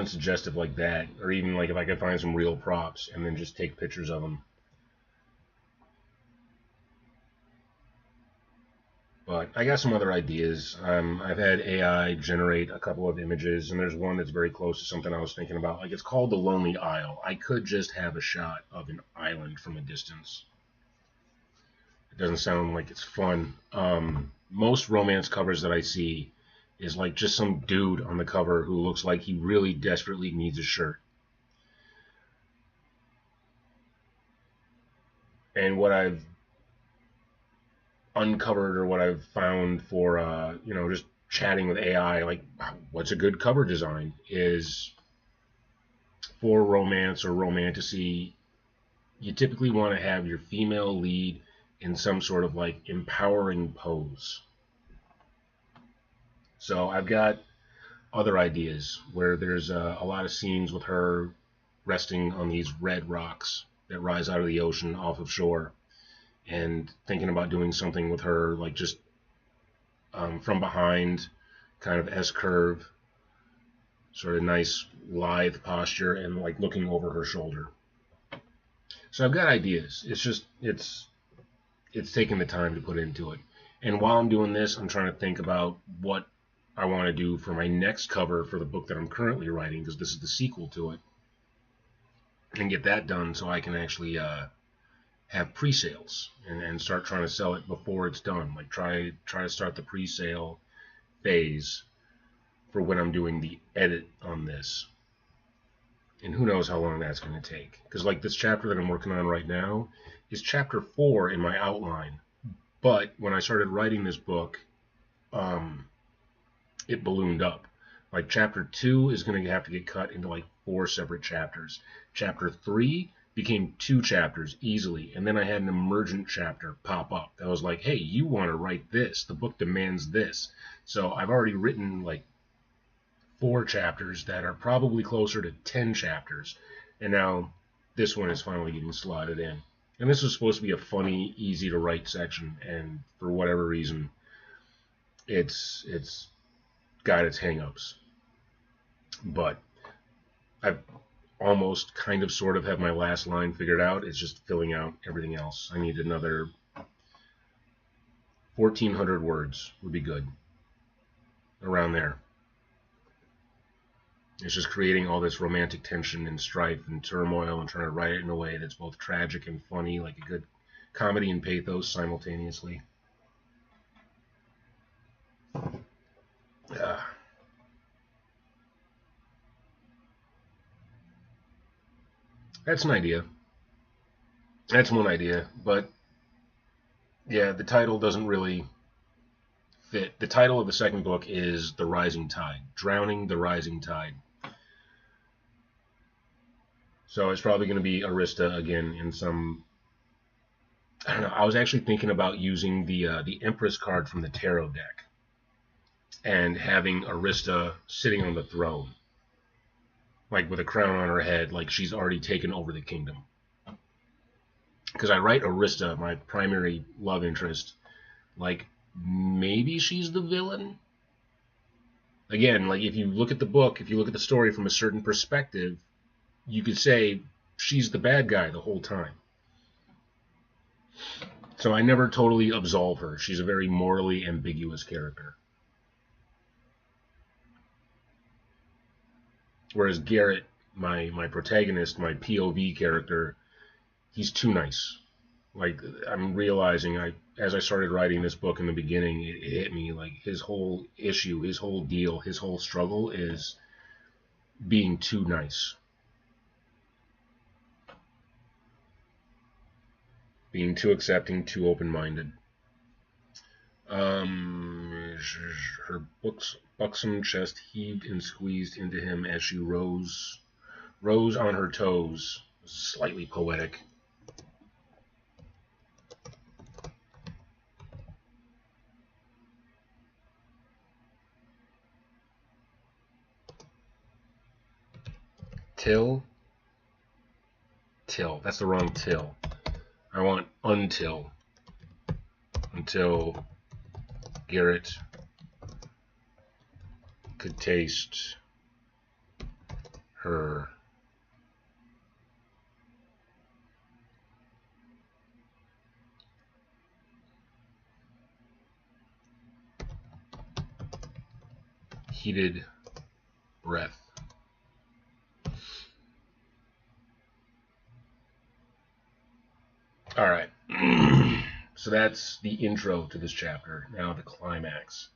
suggestive like that, or even like if I could find some real props and then just take pictures of them. But I got some other ideas. I've had AI generate a couple of images, and there's one that's very close to something I was thinking about. Like, it's called The Lonely Isle. I could just have a shot of an island from a distance. It doesn't sound like it's fun. Most romance covers that I see is like just some dude on the cover who looks like he really desperately needs a shirt. And what I've uncovered or what I've found for just chatting with AI, like what's a good cover design, is for romance or romantasy, you typically want to have your female lead in some sort of like empowering pose. So I've got other ideas where there's a lot of scenes with her resting on these red rocks that rise out of the ocean off of shore, and thinking about doing something with her like just from behind, kind of S curve, sort of nice lithe posture, and like looking over her shoulder. So I've got ideas. It's taking the time to put into it. And while I'm doing this, I'm trying to think about what I want to do for my next cover for the book that I'm currently writing, because this is the sequel to it, and get that done so I can actually have pre-sales and start trying to sell it before it's done. Like try to start the pre-sale phase for when I'm doing the edit on this. And who knows how long that's going to take. Because like this chapter that I'm working on right now is chapter 4 in my outline. But when I started writing this book, it ballooned up. Like chapter 2 is going to have to get cut into like 4 separate chapters. Chapter 3 became 2 chapters easily. And then I had an emergent chapter pop up that was like, hey, you want to write this. The book demands this. So I've already written like 4 chapters that are probably closer to 10 chapters. And now this one is finally getting slotted in. And this was supposed to be a funny, easy to write section. And for whatever reason, it's got its hang-ups. But I've almost kind of sort of have my last line figured out. It's just filling out everything else. I need another 1,400 words would be good. Around there. It's just creating all this romantic tension and strife and turmoil and trying to write it in a way that's both tragic and funny, like a good comedy and pathos simultaneously. That's an idea. That's one idea, but yeah, the title doesn't really fit. The title of the second book is The Rising Tide, Drowning the Rising Tide. So it's probably going to be Arista again in some, I don't know. I was actually thinking about using the Empress card from the tarot deck and having Arista sitting on the throne, like with a crown on her head, like she's already taken over the kingdom. Because I write Arista, my primary love interest, like maybe she's the villain. Again, like if you look at the book, if you look at the story from a certain perspective, you could say she's the bad guy the whole time. So I never totally absolve her. She's a very morally ambiguous character. Whereas Garrett, my protagonist, my POV character, he's too nice. Like I'm realizing, as I started writing this book in the beginning, it hit me like his whole issue, his whole deal, his whole struggle is being too nice. Being too accepting, too open-minded. Her buxom chest heaved and squeezed into him as she rose on her toes. Slightly poetic. Till. That's the wrong till. I want until Garrett could taste her heated breath. All right. So that's the intro to this chapter. Now the climax.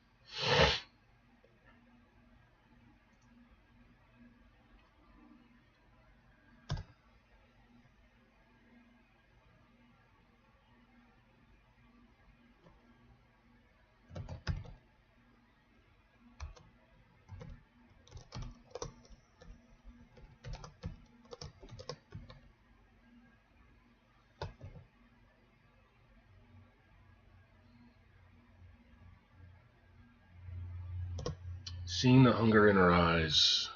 Seeing the hunger in her eyes,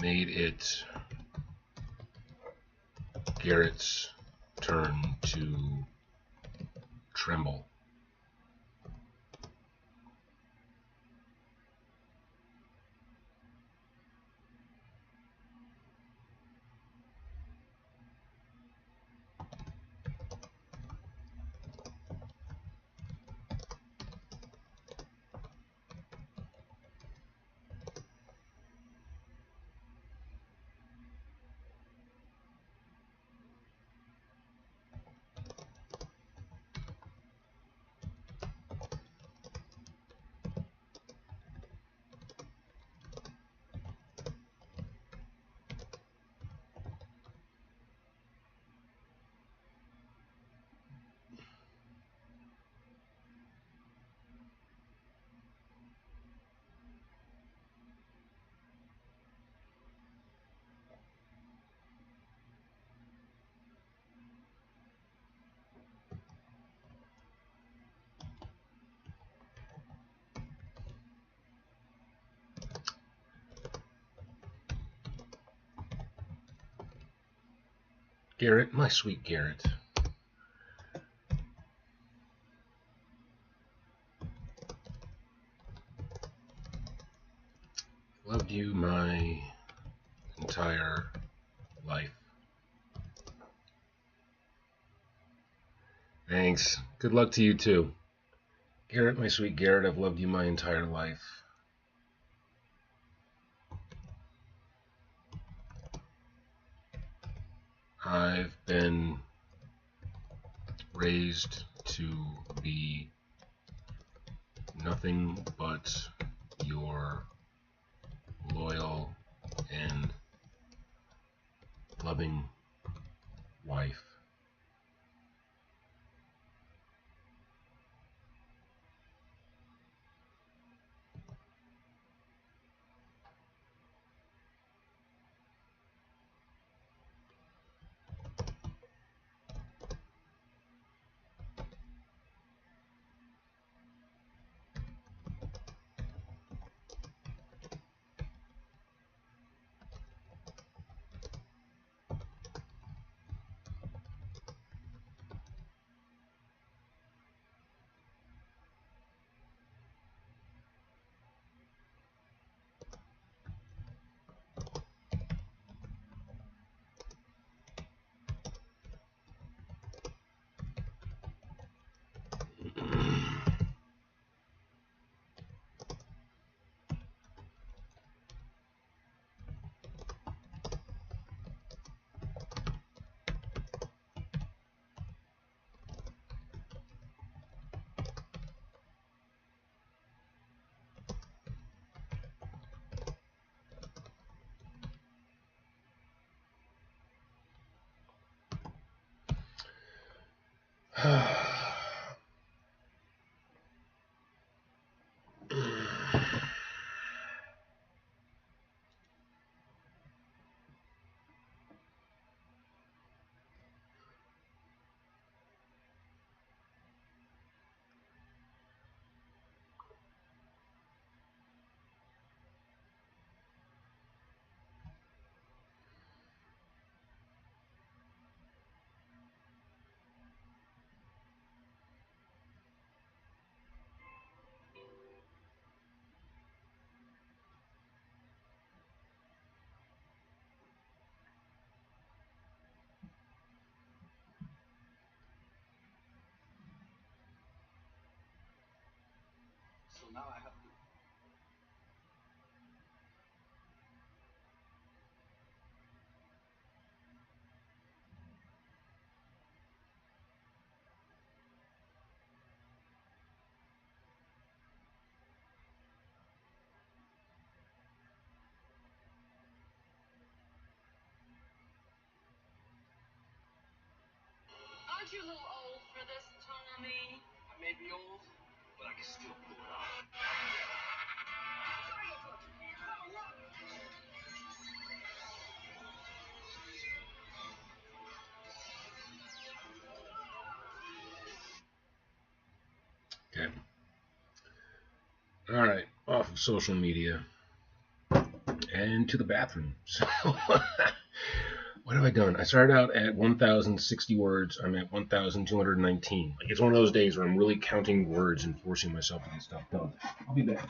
made it Garrett's turn to tremble. Garrett, my sweet Garrett. Loved you my entire life. Thanks. Good luck to you too. Garrett, my sweet Garrett, I've loved you my entire life. I've been raised to be nothing but your loyal and loving wife. you a little old for this, Tommy? I may be old, but I can still pull it off. Okay. All right. Off of social media and to the bathroom. So, what have I done? I started out at 1,060 words. I'm at 1,219. Like, it's one of those days where I'm really counting words and forcing myself to get stuff done. I'll be back.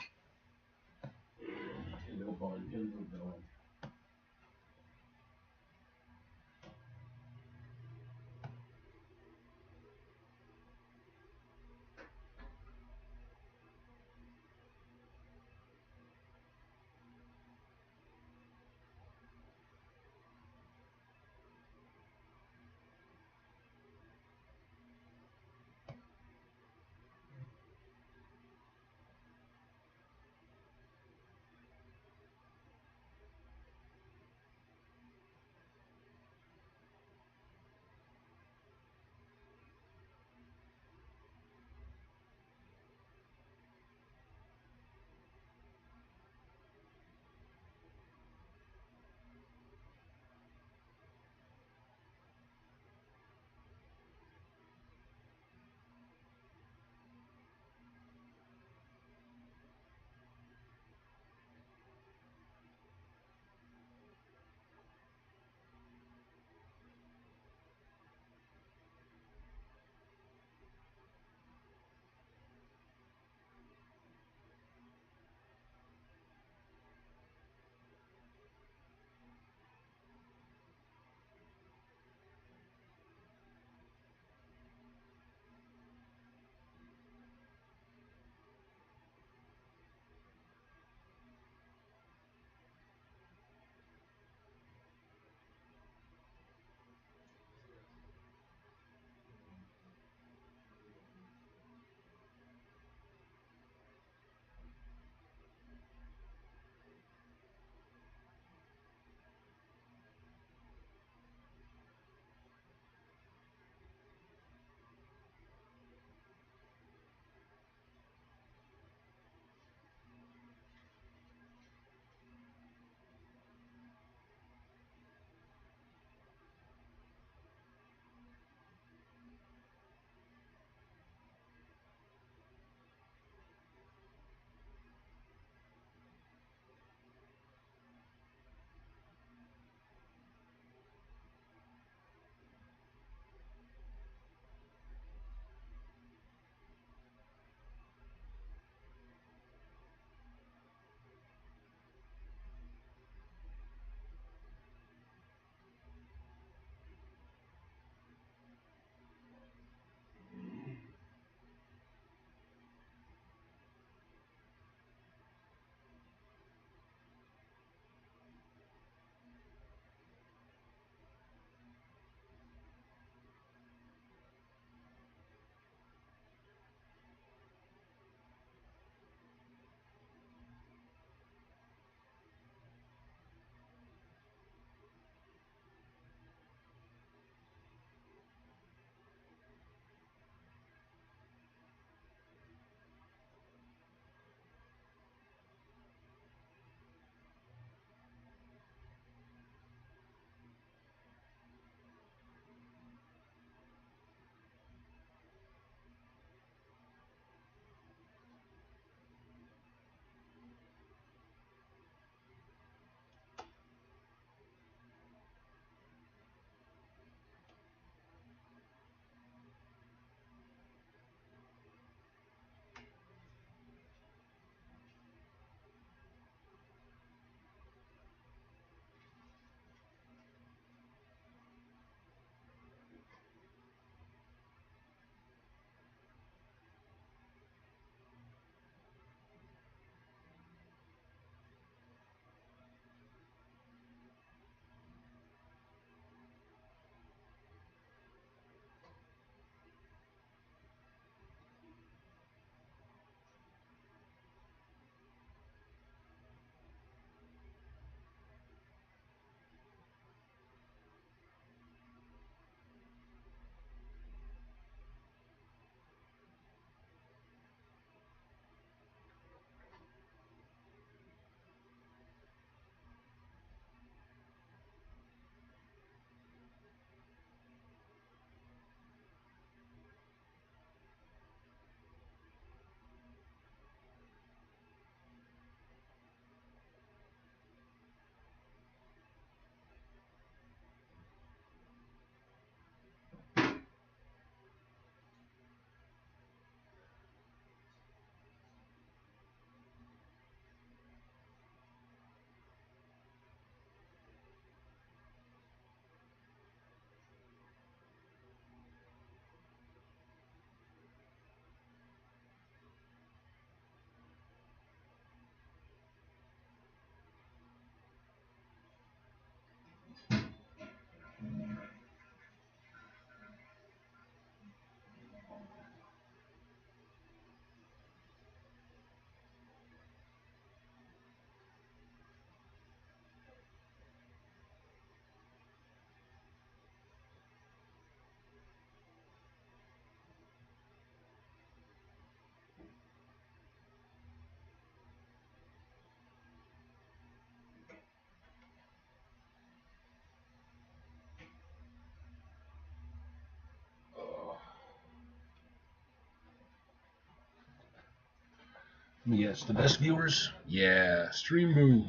Yes, the best viewers? Yeah, Stream Boo.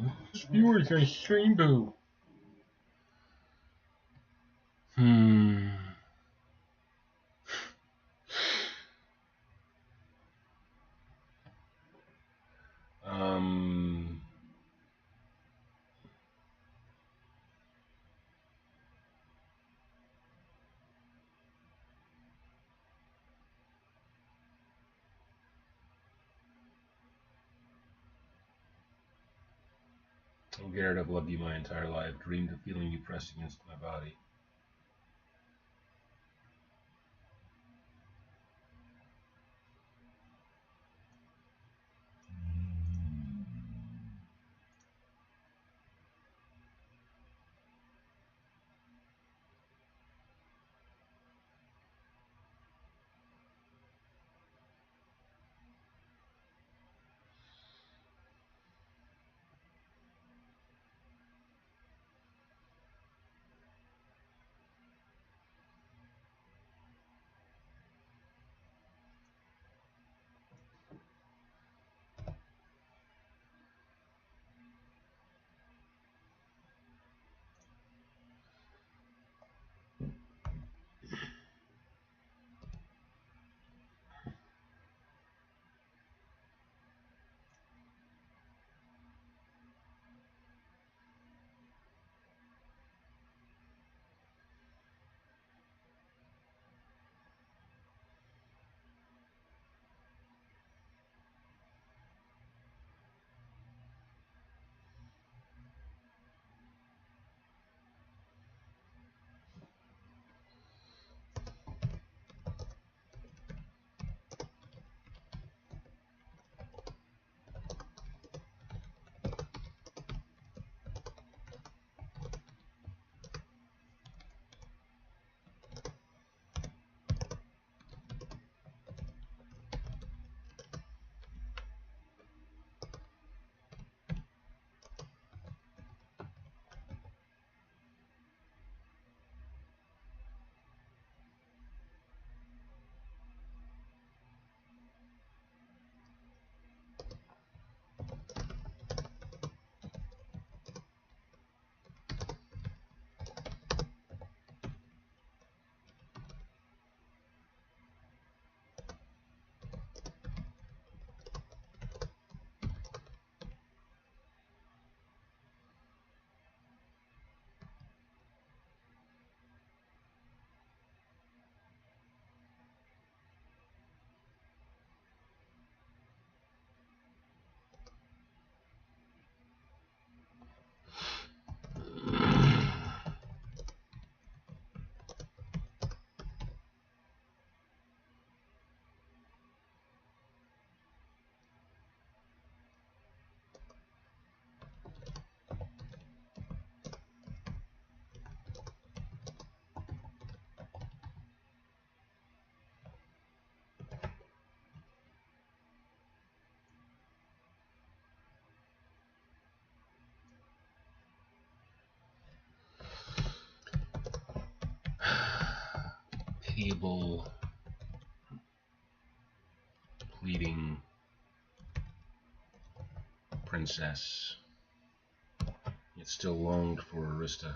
Viewers are Stream Boo. Hmm. Um. Oh, Garrett, I've loved you my entire life. Dreamed of feeling you pressed against my body. Pitiable, pleading princess, yet still longed for Arista.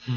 Here,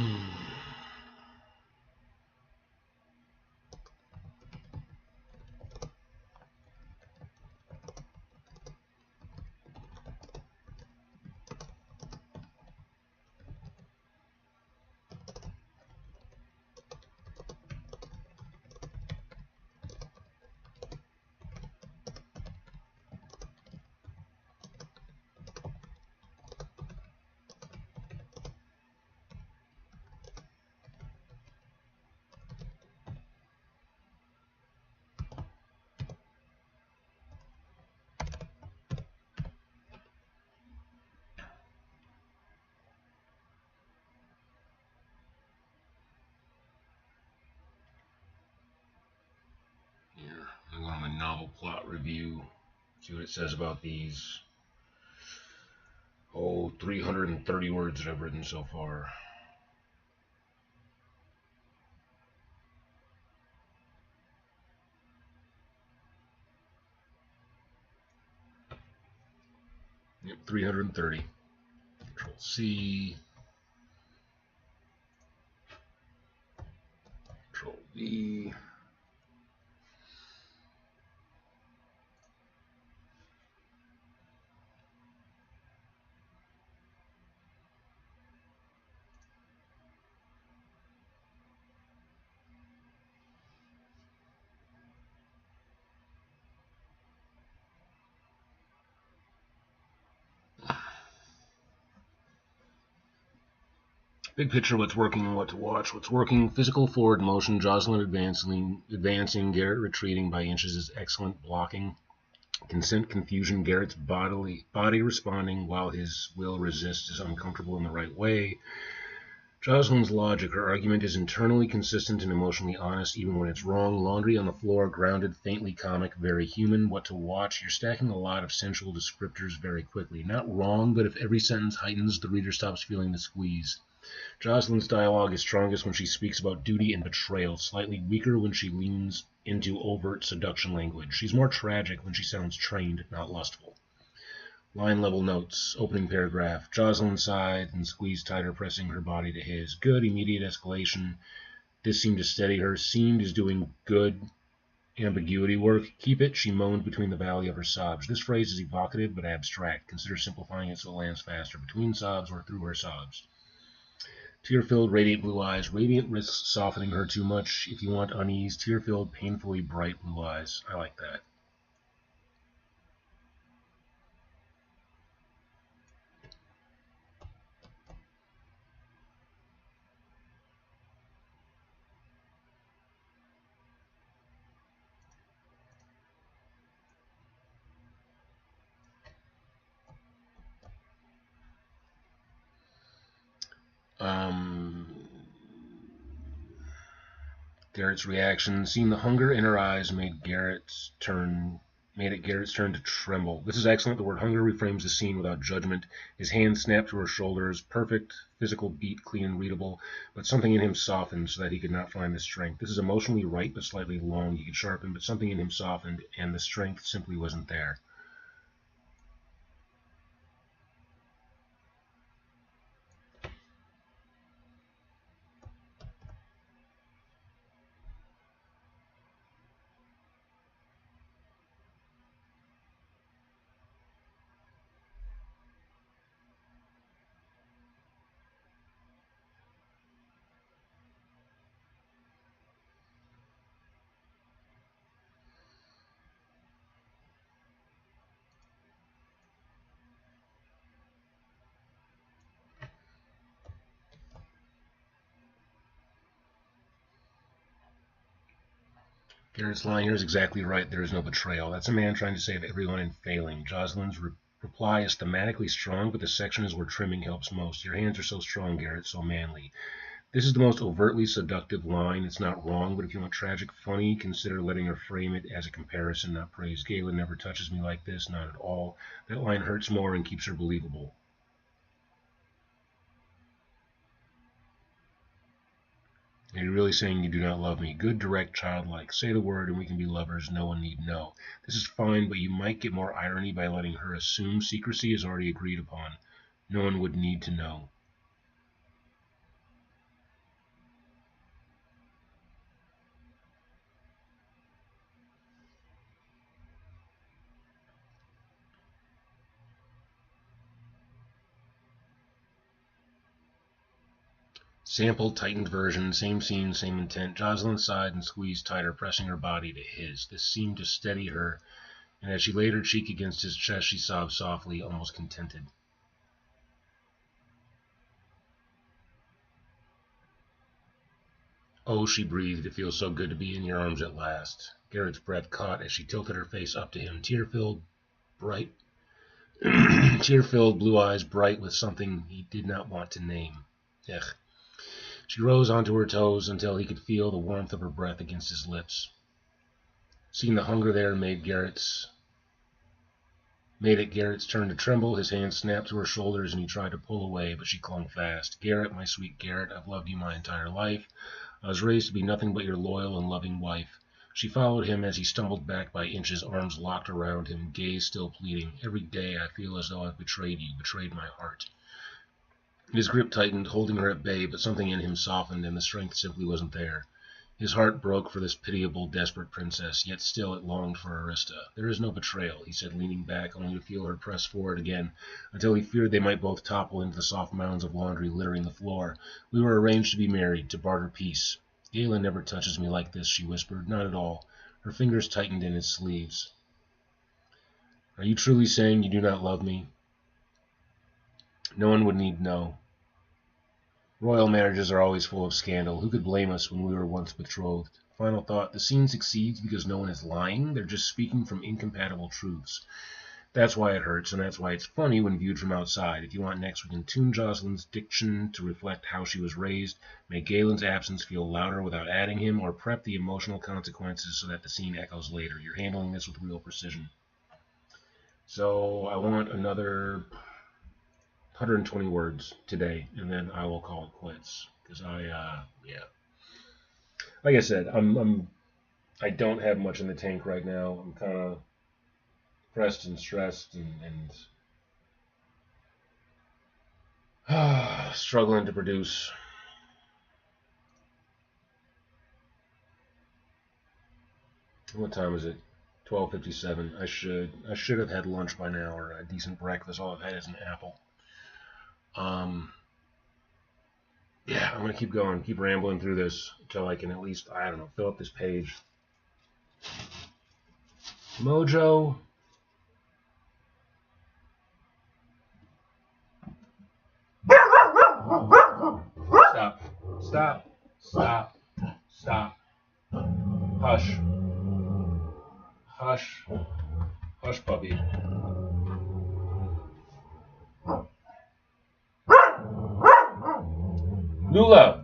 I'm going to my novel plot review. See what it says about these 330 words that I've written so far. Yep, 330. Control C. Control V. Big picture, what's working and what to watch. What's working, physical forward motion, Jocelyn advancing, Garrett retreating by inches is excellent blocking. Consent confusion, Garrett's body responding while his will resists is uncomfortable in the right way. Jocelyn's logic, her argument is internally consistent and emotionally honest even when it's wrong. Laundry on the floor, grounded, faintly comic, very human. What to watch, you're stacking a lot of sensual descriptors very quickly. Not wrong, but if every sentence heightens, the reader stops feeling the squeeze. Jocelyn's dialogue is strongest when she speaks about duty and betrayal, slightly weaker when she leans into overt seduction language. She's more tragic when she sounds trained, not lustful. Line level notes. Opening paragraph. Jocelyn sighed and squeezed tighter, pressing her body to his. Good, immediate escalation. This seemed to steady her. Seemed is doing good ambiguity work. Keep it, she moaned between the valley of her sobs. This phrase is evocative but abstract. Consider simplifying it so it lands faster. Between sobs or through her sobs. Tear-filled, radiant blue eyes. Radiant risks softening her too much. If you want unease, tear-filled, painfully bright blue eyes. I like that. Garrett's reaction, seeing the hunger in her eyes, made it Garrett's turn to tremble. This is excellent. The word hunger reframes the scene without judgment. His hand snapped to her shoulders, perfect physical beat, clean and readable, but something in him softened so that he could not find the strength. This is emotionally right but slightly long. He could sharpen, but something in him softened, and the strength simply wasn't there. Garrett's line here is exactly right. There is no betrayal. That's a man trying to save everyone and failing. Jocelyn's reply is thematically strong, but the section is where trimming helps most. Your hands are so strong, Garrett, so manly. This is the most overtly seductive line. It's not wrong, but if you want tragic funny, consider letting her frame it as a comparison, not praise. Galen never touches me like this, not at all. That line hurts more and keeps her believable. Are you really saying you do not love me? Good, direct, childlike. Say the word and we can be lovers. No one need know. This is fine, but you might get more irony by letting her assume secrecy is already agreed upon. No one would need to know. Sampled, tightened version, same scene, same intent. Jocelyn sighed and squeezed tighter, pressing her body to his. This seemed to steady her, and as she laid her cheek against his chest, she sobbed softly, almost contented. Oh, she breathed, it feels so good to be in your arms at last. Garrett's breath caught as she tilted her face up to him, tear-filled, bright, tear-filled blue eyes bright with something he did not want to name. Ugh. She rose onto her toes until he could feel the warmth of her breath against his lips. Seeing the hunger there made it Garrett's turn to tremble. His hand snapped to her shoulders and he tried to pull away, but she clung fast. Garrett, my sweet Garrett, I've loved you my entire life. I was raised to be nothing but your loyal and loving wife. She followed him as he stumbled back by inches, arms locked around him, gaze still pleading. Every day I feel as though I've betrayed you, betrayed my heart. His grip tightened, holding her at bay, but something in him softened, and the strength simply wasn't there. His heart broke for this pitiable, desperate princess, yet still it longed for Arista. There is no betrayal, he said, leaning back, only to feel her press forward again, until he feared they might both topple into the soft mounds of laundry littering the floor. We were arranged to be married, to barter peace. Galen never touches me like this, she whispered. Not at all. Her fingers tightened in his sleeves. Are you truly saying you do not love me? No one would need know. Royal marriages are always full of scandal. Who could blame us when we were once betrothed? Final thought, the scene succeeds because no one is lying. They're just speaking from incompatible truths. That's why it hurts, and that's why it's funny when viewed from outside. If you want next, we can tune Jocelyn's diction to reflect how she was raised, make Galen's absence feel louder without adding him, or prep the emotional consequences so that the scene echoes later. You're handling this with real precision. So I want another 120 words today, and then I will call it quits. Because like I said, I don't have much in the tank right now. I'm kind of pressed and stressed and struggling to produce. What time is it? 12:57. I should have had lunch by now or a decent breakfast. All I've had is an apple. Yeah, I'm gonna keep going, keep rambling through this until I can at least, I don't know, fill up this page. Mojo. Stop. Stop. Stop. Stop. Hush. Hush. Hush, puppy. Lula.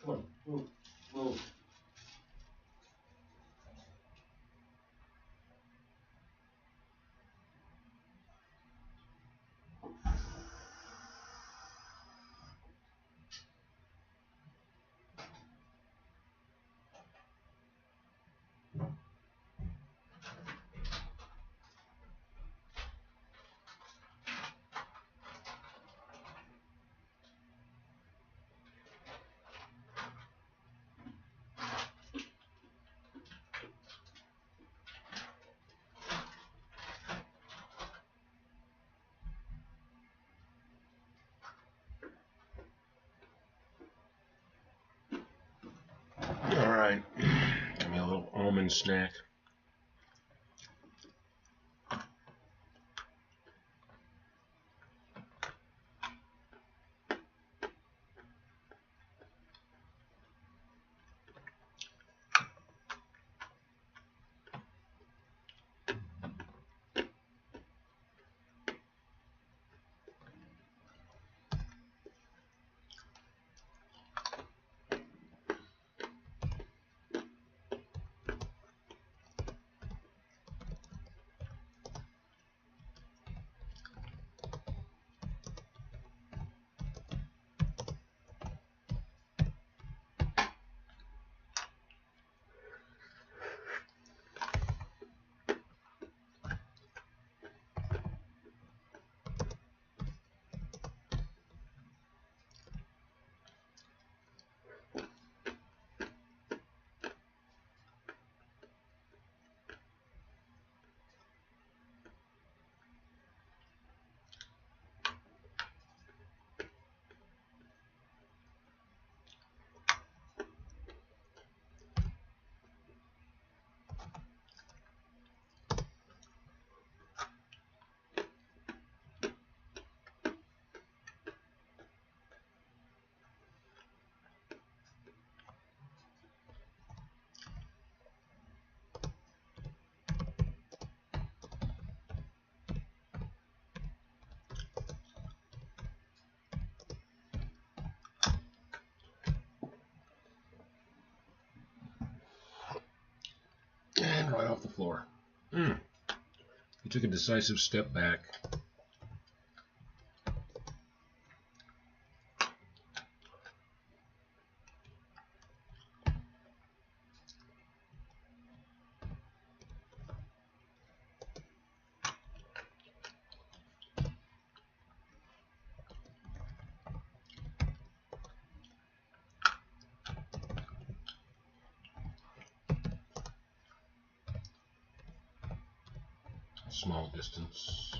Come on, move, move. All right, give me a little almond snack. floor. He took a decisive step back. Small distance.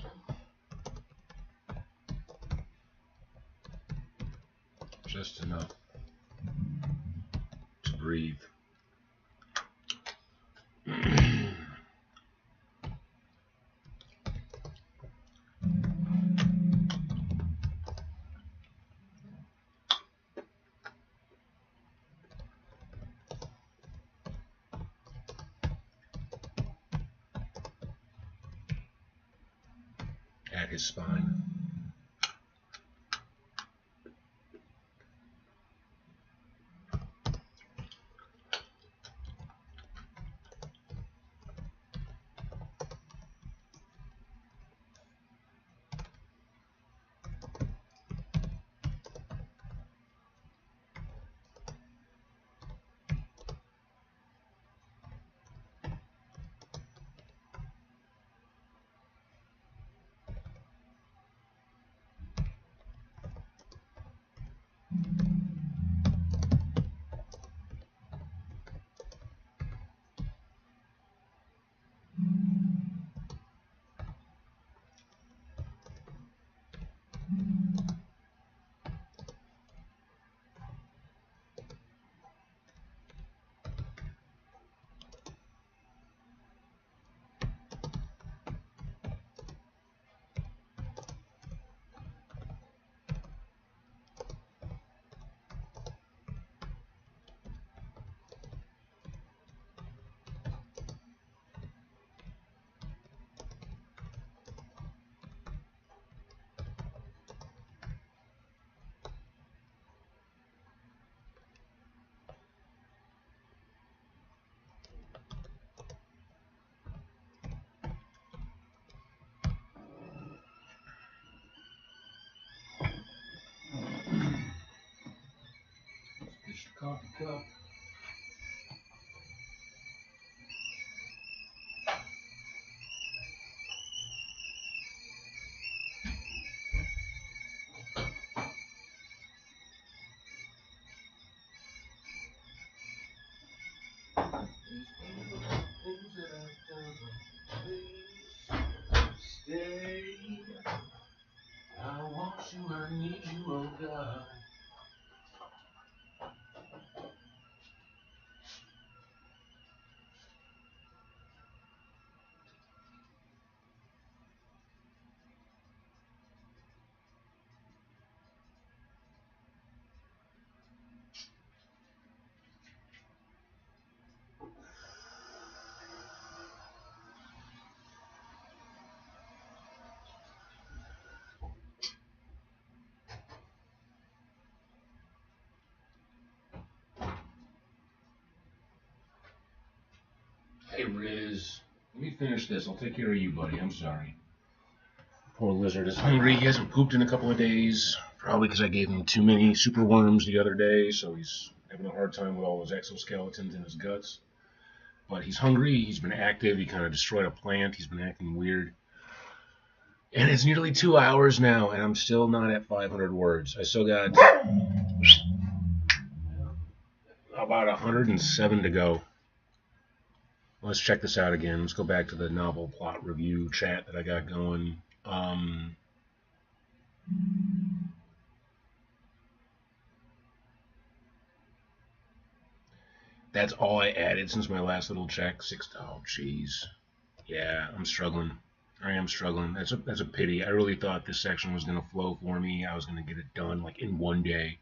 Just enough to breathe. At his spine. Coffee cup. Stay. I want you, I need you, oh God. Hey Riz, let me finish this. I'll take care of you, buddy. I'm sorry. Poor lizard is hungry. He hasn't pooped in a couple of days. Probably because I gave him too many super worms the other day, so he's having a hard time with all those exoskeletons in his guts. But he's hungry. He's been active. He kind of destroyed a plant. He's been acting weird. And it's nearly 2 hours now, and I'm still not at 500 words. I still got about 107 to go. Let's check this out again. Let's go back to the novel plot review chat that I got going. That's all I added since my last little check. Oh, jeez. Yeah, I'm struggling. I am struggling. That's a pity. I really thought this section was going to flow for me. I was going to get it done like in one day.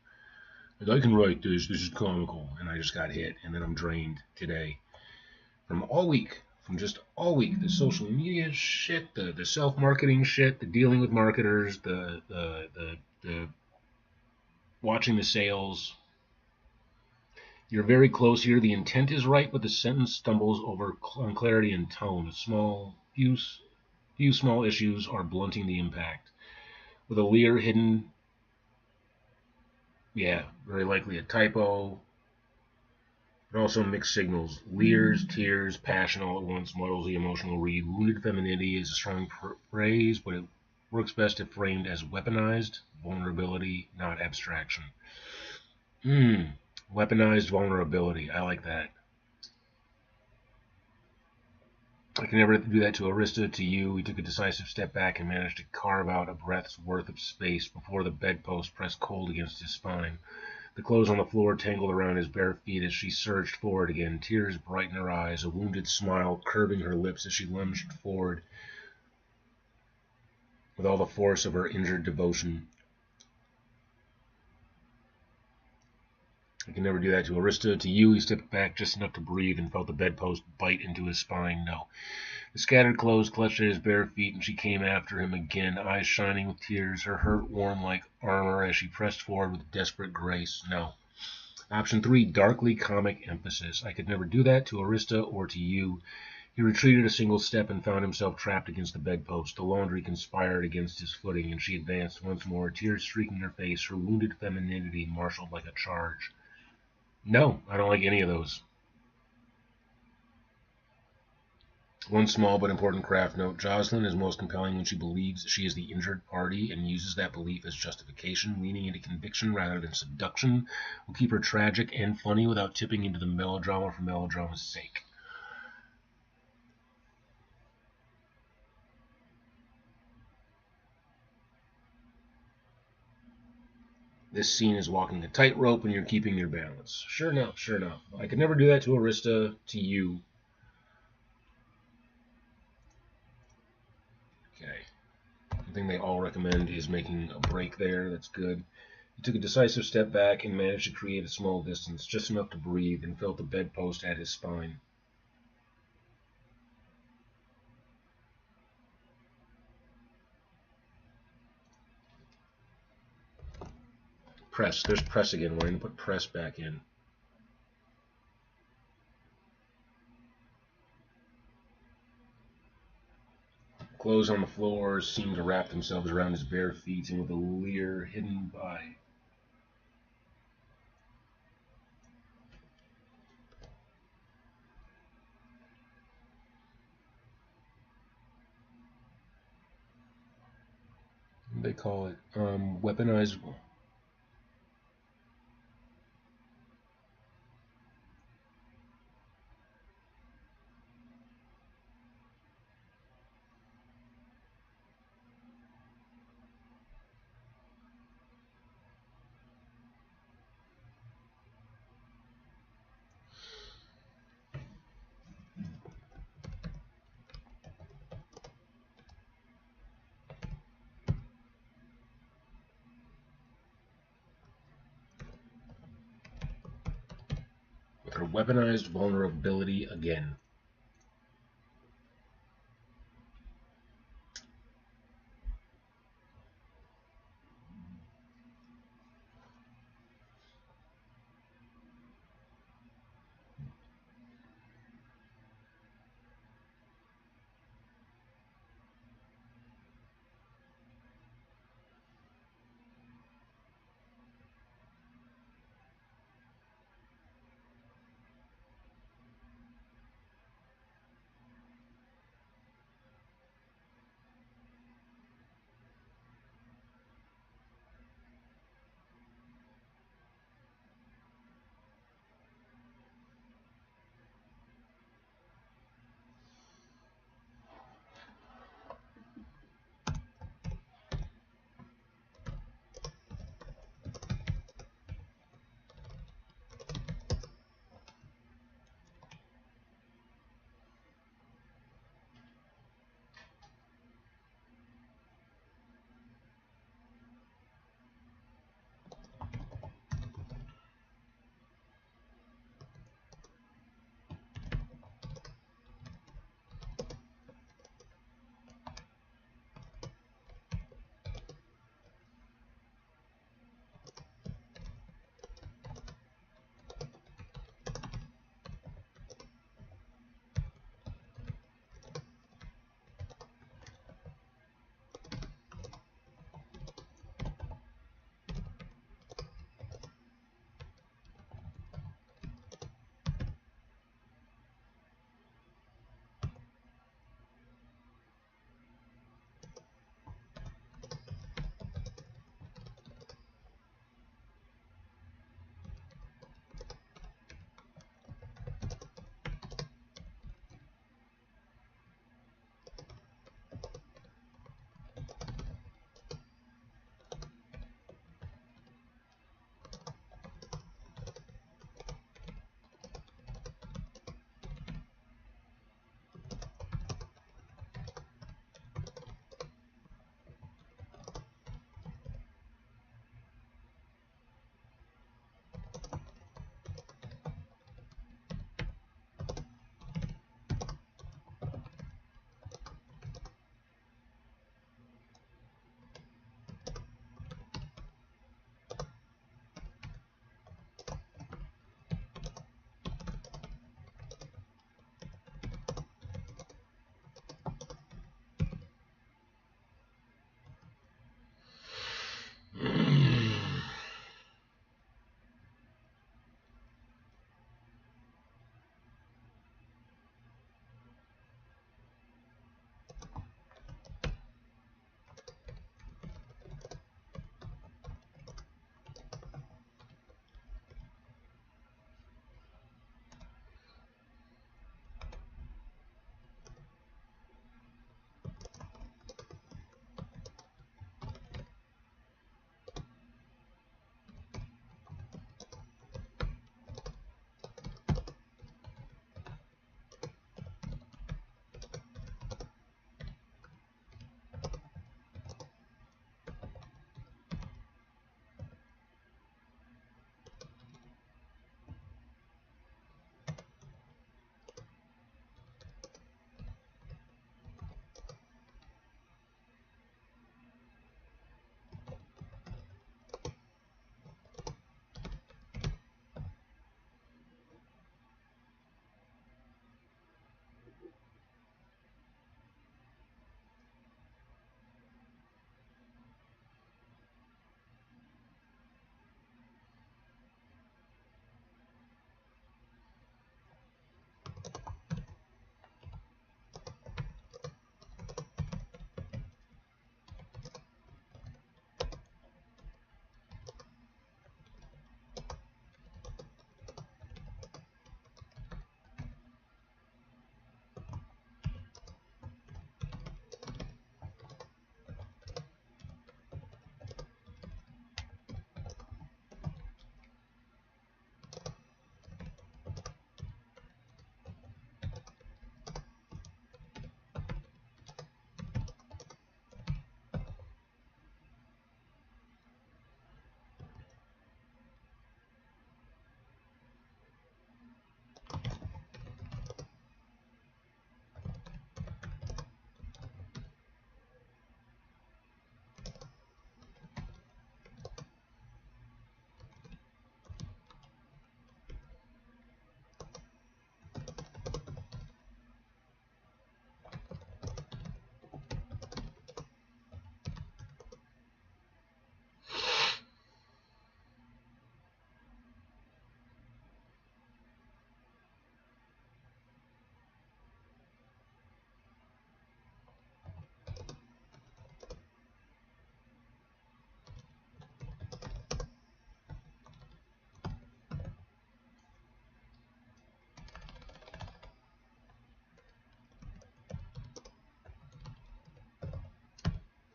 Like, I can write this. This is comical. And I just got hit. And then I'm drained today. From just all week, the social media shit, the self-marketing shit, the dealing with marketers, the watching the sales. You're very close here. The intent is right, but the sentence stumbles over on clarity and tone. Few small issues are blunting the impact. With a leer hidden, yeah, very likely a typo, but also mixed signals. Leers, tears, passion all at once muddles the emotional read. Wounded femininity is a strong phrase, but it works best if framed as weaponized vulnerability, not abstraction. Weaponized vulnerability. I like that. I can never do that to Arista. To you, he took a decisive step back and managed to carve out a breath's worth of space before the bedpost pressed cold against his spine. The clothes on the floor tangled around his bare feet as she surged forward again, tears bright in her eyes, a wounded smile curving her lips as she lunged forward with all the force of her injured devotion. I can never do that to Arista. To you, he stepped back just enough to breathe and felt the bedpost bite into his spine. No. The scattered clothes clutched at his bare feet, and she came after him again, eyes shining with tears, her hurt warm like armor as she pressed forward with desperate grace. No. Option 3, darkly comic emphasis. I could never do that to Arista or to you. He retreated a single step and found himself trapped against the bedpost. The laundry conspired against his footing, and she advanced once more, tears streaking her face, her wounded femininity marshaled like a charge. No, I don't like any of those. One small but important craft note. Jocelyn is most compelling when she believes she is the injured party and uses that belief as justification. Leaning into conviction rather than seduction will keep her tragic and funny without tipping into the melodrama for melodrama's sake. This scene is walking a tightrope and you're keeping your balance. Sure enough, sure enough. I could never do that to Arista, to you. Okay. The thing they all recommend is making a break there. That's good. He took a decisive step back and managed to create a small distance, just enough to breathe, and felt the bedpost at his spine. Press. There's press again. We're going to put press back in. Clothes on the floor seemed to wrap themselves around his bare feet, and with a leer hidden by what do they call it? Weaponized. With her weaponized vulnerability again.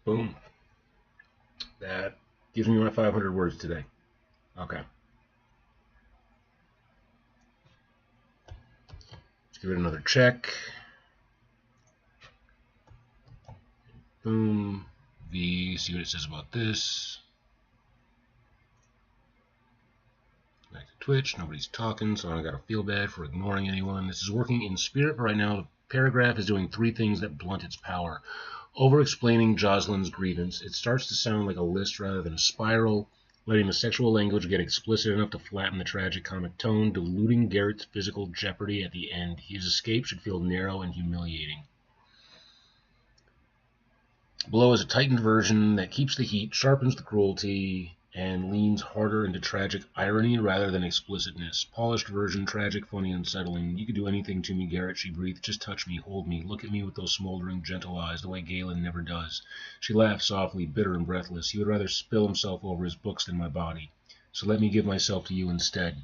Boom. That gives me my 500 words today. Okay. Let's give it another check. Boom. V. See what it says about this. Back to Twitch. Nobody's talking, so I don't gotta feel bad for ignoring anyone. This is working in spirit, but right now the paragraph is doing 3 things that blunt its power. Over-explaining Jocelyn's grievance. It starts to sound like a list rather than a spiral, letting the sexual language get explicit enough to flatten the tragic-comic tone, diluting Garrett's physical jeopardy at the end. His escape should feel narrow and humiliating. Below is a tightened version that keeps the heat, sharpens the cruelty, and leans harder into tragic irony rather than explicitness. Polished version, tragic, funny, unsettling. You could do anything to me, Garrett, she breathed. Just touch me, hold me, look at me with those smoldering, gentle eyes, the way Galen never does. She laughed softly, bitter and breathless. He would rather spill himself over his books than my body. So let me give myself to you instead.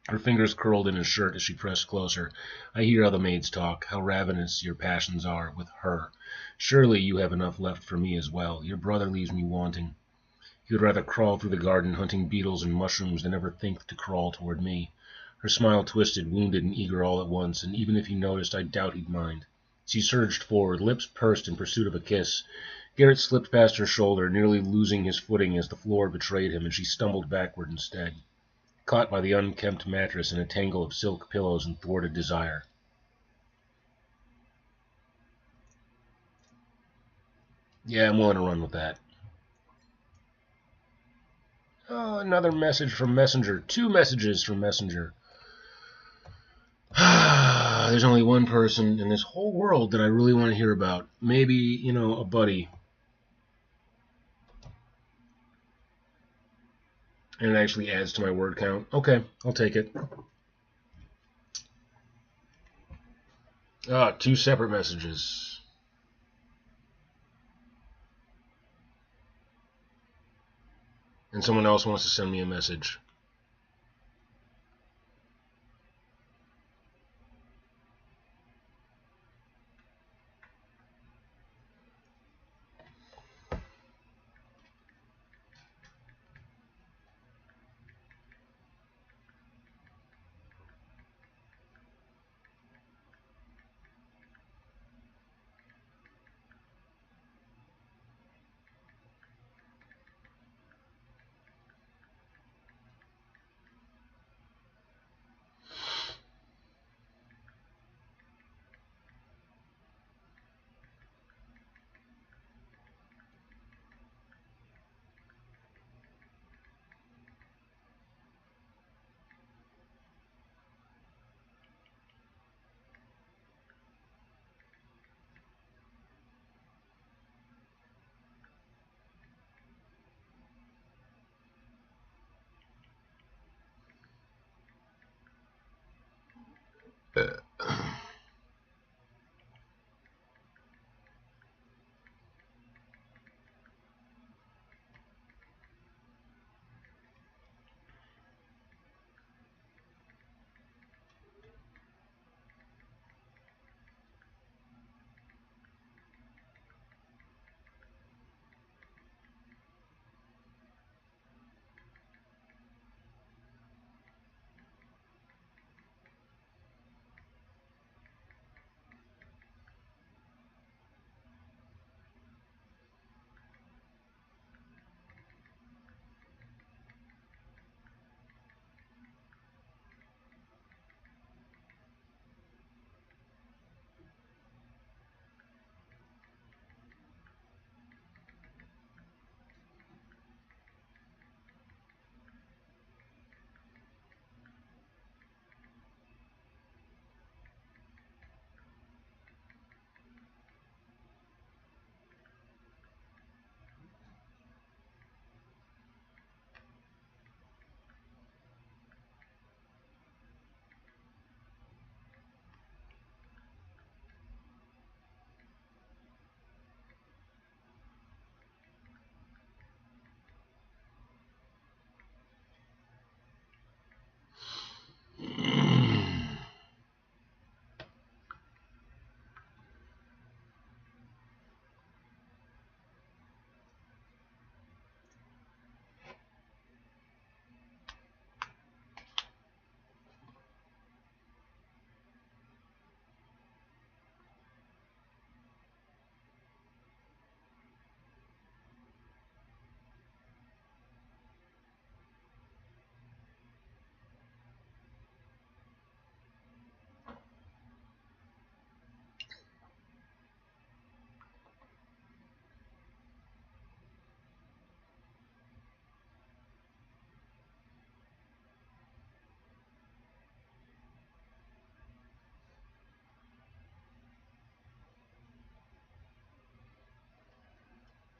Her fingers curled in his shirt as she pressed closer. I hear how the maids talk, how ravenous your passions are with her. Surely you have enough left for me as well. Your brother leaves me wanting. He would rather crawl through the garden hunting beetles and mushrooms than ever think to crawl toward me. Her smile twisted, wounded and eager all at once, and even if he noticed, I doubt he'd mind. She surged forward, lips pursed in pursuit of a kiss. Garrett slipped past her shoulder, nearly losing his footing as the floor betrayed him, and she stumbled backward instead, caught by the unkempt mattress in a tangle of silk pillows and thwarted desire. Yeah, I'm willing to run with that. Oh, another message from Messenger. 2 messages from Messenger. There's only one person in this whole world that I really want to hear about. Maybe, a buddy. And it actually adds to my word count. Okay, I'll take it. 2 separate messages. And someone else wants to send me a message.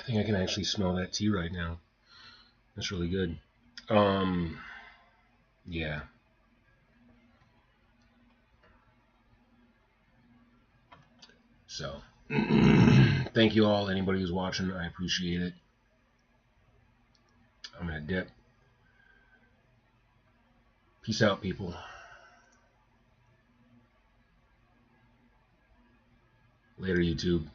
I think I can actually smell that tea right now. That's really good. Yeah. So, thank you all. Anybody who's watching, I appreciate it. I'm gonna dip. Peace out, people. Later, YouTube.